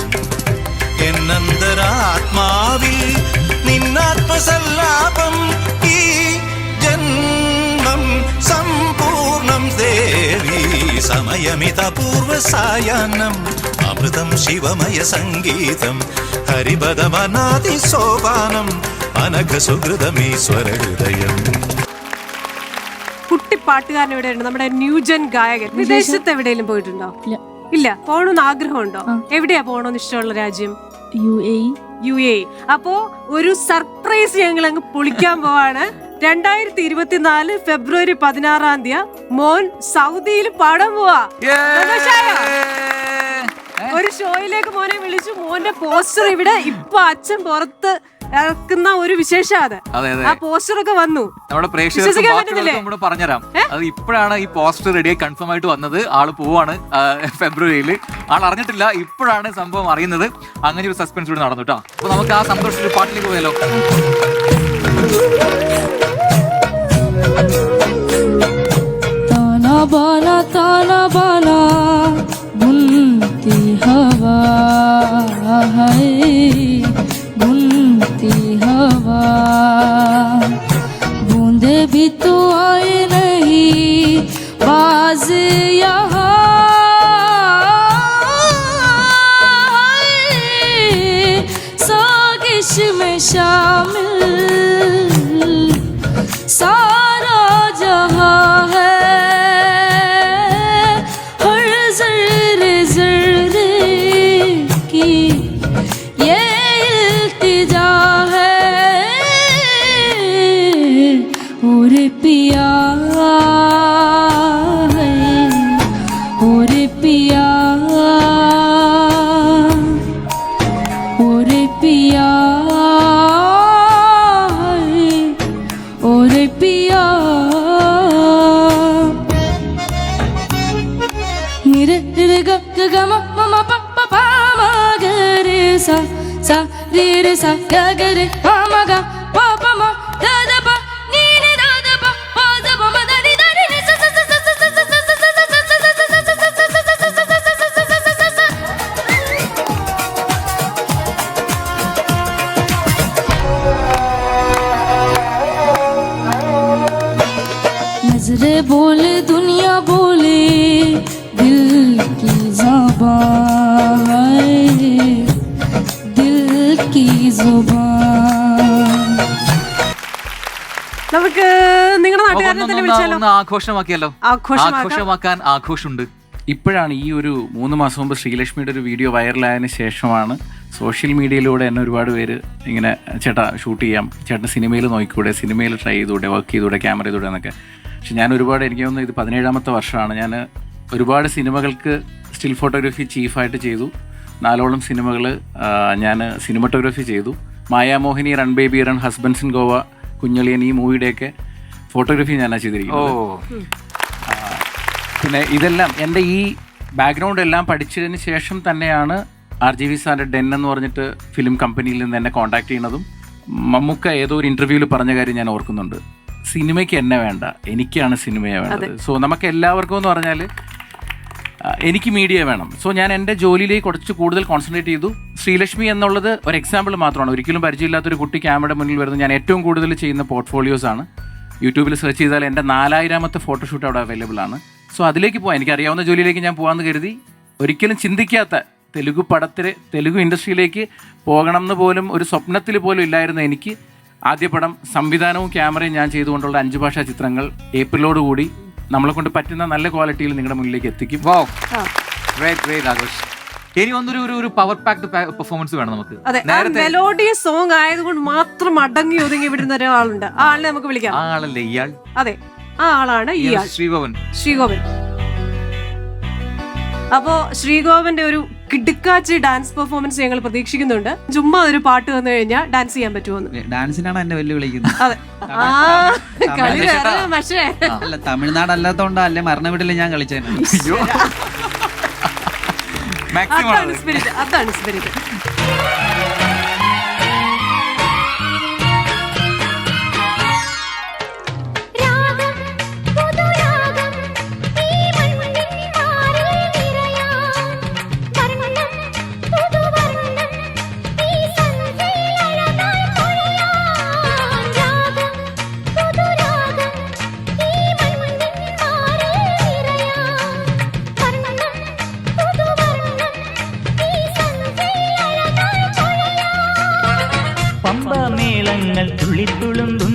എന്നന്തരാത്മാവിൽ നിന്നാത്മസല്ലാപം ഈ ജന്മം സമ്പൂർണം ദേവി സമയമിത പൂർവ സായാഹ്നം അമൃതം ശിവമയ സംഗീതം ഹരിപദമനാദി സോപാനം അനഘ സുഹൃതമീശ്വര ഹൃദയം. കുട്ടി പാട്ടുകാരൻ ഇവിടെ ഉണ്ട്, നമ്മുടെ ന്യൂജൻ ഗായകൻ. വിദേശത്ത് എവിടെയെങ്കിലും പോയിട്ടുണ്ടോ? ഇല്ല. പോകണമെന്ന് ആഗ്രഹമുണ്ടോ? എവിടെയാ പോകണമെന്ന് ഇഷ്ടമുള്ള രാജ്യം? UAE. അപ്പോ ഒരു സർപ്രൈസ് ഞങ്ങൾ അങ്ങ് പൊളിക്കാൻ പോവാണ്. 2024 ഫെബ്രുവരി 16 മോൻ സൗദിയിൽ പാടാൻ പോവാ. ഒരു ഷോയിലേക്ക് മോനെ വിളിച്ചു. മോന്റെ പോസ്റ്റർ ഇവിടെ ഇപ്പൊ അച്ഛൻ പുറത്ത് ഇറക്കുന്ന ഒരു വിശേഷം. അത് ആ പോസ്റ്റർ ഒക്കെ വന്നു. നമ്മുടെ പ്രേക്ഷകർക്ക് പറഞ്ഞുതരാം. അത് ഇപ്പോഴാണ് ഈ പോസ്റ്റർ റെഡിയായി കൺഫേം ആയിട്ട് വന്നത്. ആള് പോവാണ് ഫെബ്രുവരിയിൽ. ആൾ അറിഞ്ഞിട്ടില്ല, ഇപ്പോഴാണ് സംഭവം അറിയുന്നത്. അങ്ങനെ ഒരു സസ്പെൻസ് ഇവിടെ നടന്നു കേട്ടോ. അപ്പൊ നമുക്ക് ആ സന്തോഷത്തിൽ പാട്ടിലേക്ക് പോയാലോ? ताना बाना बुनती हवा है बुनती हवा बूंदे भी तो आए नहीं बाज यहाँ सागिश में शामिल सारा जहाँ है sa ga ga re ma ma ga pa pa ma da da pa ni ni da da pa pa da pa ma da ni da ni sa sa sa sa sa sa sa sa sa sa sa नजरे बोले दुनिया बोले दिल की ज़बान നമുക്ക് നിങ്ങളുടെ നാട്ടുകാരനെ തന്നെ വിളിച്ചാലോ? ആഘോഷമാക്കിയല്ലോ. ആഘോഷമാക്കാൻ ആഘോഷമുണ്ട്. ഇപ്പോഴാണ് ഈ ഒരു 3 മാസം മുമ്പ് ശ്രീലക്ഷ്മിയുടെ ഒരു വീഡിയോ വൈറലായതിനു ശേഷമാണ് സോഷ്യൽ മീഡിയയിലൂടെ എന്നെ ഒരുപാട് പേര് ഇങ്ങനെ ചേട്ടാ ഷൂട്ട് ചെയ്യാം, ചേട്ടൻ സിനിമയിൽ നോക്കിക്കൂടെ, സിനിമയിൽ ട്രൈ ചെയ്തൂടെ, വർക്ക് ചെയ്തൂടെ, ക്യാമറ ചെയ്തൂടെ എന്നൊക്കെ. പക്ഷെ ഞാൻ ഒരുപാട്, എനിക്ക് തോന്നുന്നു ഇത് 17ാമത്തെ വർഷമാണ്. ഞാൻ ഒരുപാട് സിനിമകൾക്ക് സ്റ്റിൽ ഫോട്ടോഗ്രാഫി ചീഫായിട്ട് ചെയ്തു. 4ഓളം സിനിമകൾ ഞാൻ സിനിമറ്റോഗ്രാഫി ചെയ്തു. Mayamohini, run baby run, husbands in Goa, Kunjaliyan, ഈ മൂവിയുടെയൊക്കെ ഫോട്ടോഗ്രാഫി ഞാനാണ് ചെയ്തിരിക്കുന്നത്. പിന്നെ ഇതെല്ലാം എൻ്റെ ഈ ബാക്ക്ഗ്രൗണ്ട് എല്ലാം പഠിച്ചതിന് ശേഷം തന്നെയാണ് RGV സാറിൻ്റെ ഡെൻ എന്ന് പറഞ്ഞിട്ട് ഫിലിം കമ്പനിയിൽ നിന്ന് എന്നെ കോൺടാക്ട് ചെയ്യുന്നതും. മമ്മൂക്ക ഏതോ ഒരു ഇൻ്റർവ്യൂവിൽ പറഞ്ഞ കാര്യം ഞാൻ ഓർക്കുന്നുണ്ട്, സിനിമയ്ക്ക് എന്നെ വേണ്ട, എനിക്കാണ് സിനിമയെ വേണ്ടത്. സോ നമുക്ക് എല്ലാവർക്കും എന്ന് പറഞ്ഞാൽ എനിക്ക് മീഡിയ വേണം. സോ ഞാൻ എൻ്റെ ജോലിയിലേക്ക് കുറച്ച് കൂടുതൽ കോൺസെൻട്രേറ്റ് ചെയ്തു. ശ്രീലക്ഷ്മി എന്നുള്ളത് ഒരു എക്സാമ്പിൾ മാത്രമാണ്. ഒരിക്കലും പരിചയമില്ലാത്തൊരു കുട്ടി ക്യാമറയുടെ മുന്നിൽ വരുന്നത്. ഞാൻ ഏറ്റവും കൂടുതൽ ചെയ്യുന്ന പോർട്ട്ഫോളിയോസാണ്. യൂട്യൂബിൽ സെർച്ച് ചെയ്താൽ എൻ്റെ 4000ാമത്തെ ഫോട്ടോഷൂട്ട് അവിടെ അവൈലബിൾ ആണ്. സോ അതിലേക്ക് പോകാം, എനിക്കറിയാവുന്ന ജോലിയിലേക്ക് ഞാൻ പോകാമെന്ന് കരുതി. ഒരിക്കലും ചിന്തിക്കാത്ത തെലുഗു ഇൻഡസ്ട്രിയിലേക്ക് പോകണം എന്ന് പോലും ഒരു സ്വപ്നത്തിൽ പോലും ഇല്ലായിരുന്നു എനിക്ക്. ആദ്യ പടം സംവിധാനവും ക്യാമറയും ഞാൻ ചെയ്തുകൊണ്ടുള്ള 5 ഭാഷാ ചിത്രങ്ങൾ ഏപ്രിലോടുകൂടി നമ്മളെ കൊണ്ട് പറ്റുന്ന നല്ല ക്വാളിറ്റിയിൽ നിങ്ങളുടെ മുന്നിലേക്ക് എത്തിക്കും. ഇനി ഒരു പവർ പാക്ഡ് പെർഫോമൻസ് വേണം നമുക്ക്. അതെ, മെലോഡിയസ് സോങ് ആയതുകൊണ്ട് മാത്രം അടങ്ങി ഒതുങ്ങി വിടുന്ന ഒരാളുണ്ട്. ആ ആളിനെ നമുക്ക് വിളിക്കാം. ആളല്ലേ ഇയാൾ? അതെ, ആ ആളാണ് ഈ ആൾ, ശ്രീഗോപൻ. അപ്പോ ശ്രീഗോപന്റെ ഒരു കിടുക്കാച്ചി ഡാൻസ് പെർഫോമൻസ് ഞങ്ങൾ പ്രതീക്ഷിക്കുന്നുണ്ട്. ചുമ്മാ ഒരു പാട്ട് വന്നു കഴിഞ്ഞാൽ ഡാൻസ് ചെയ്യാൻ പറ്റുമോന്ന്? ഡാൻസിനാണ് എന്നെ വെല്ലുവിളിക്കുന്നത്. അതെ, പക്ഷേ അല്ല, തമിഴ്നാട് അല്ലാത്തോണ്ടാ, അല്ലെ മരണ വീട്ടിൽ ഞാൻ കളിച്ചേനെ. അതാണ് സ്പിരിറ്റ്, അതാണ് സ്പിരിറ്റ്. പമ്പമേളങ്ങൾ തുള്ളിത്തുളുമ്പും,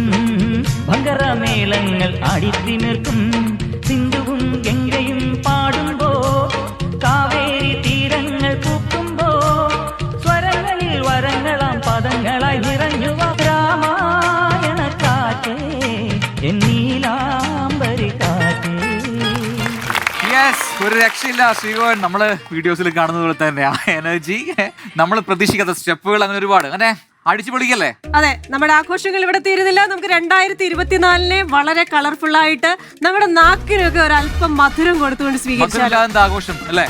ഭങ്കരമേളങ്ങൾ ആടിത്തിമിർക്കും, സിന്ധുവും ഗംഗയും പാടുമ്പോ, കാവേരി തീരങ്ങൾ പൂക്കുമ്പോ, സ്വരങ്ങളിൽ വരങ്ങളാം പദങ്ങളായി നിറഞ്ഞു രാമായണ കാറ്റേ, എന്നീലാംബരി കാറ്റേ. ഒരു രക്ഷയില്ല ശ്രീകോൻ. നമ്മള് വീഡിയോസിൽ കാണുന്നത് പോലെ തന്നെ ആ എനർജി, നമ്മൾ പ്രതീക്ഷിക്കാത്ത സ്റ്റെപ്പുകൾ, അങ്ങനെ ഒരുപാട് അങ്ങനെ അടിച്ചു പൊളിക്കല്ലേ. അതെ, നമ്മുടെ ആഘോഷങ്ങൾ ഇവിടെ തീരുന്നില്ല. നമുക്ക് 2024 വളരെ കളർഫുൾ ആയിട്ട് നമ്മുടെ നാക്കിനൊക്കെ ഒരല്പം മധുരം കൊടുത്തുകൊണ്ട് സ്വീകരിച്ചാൽ ആഘോഷം അല്ലേ?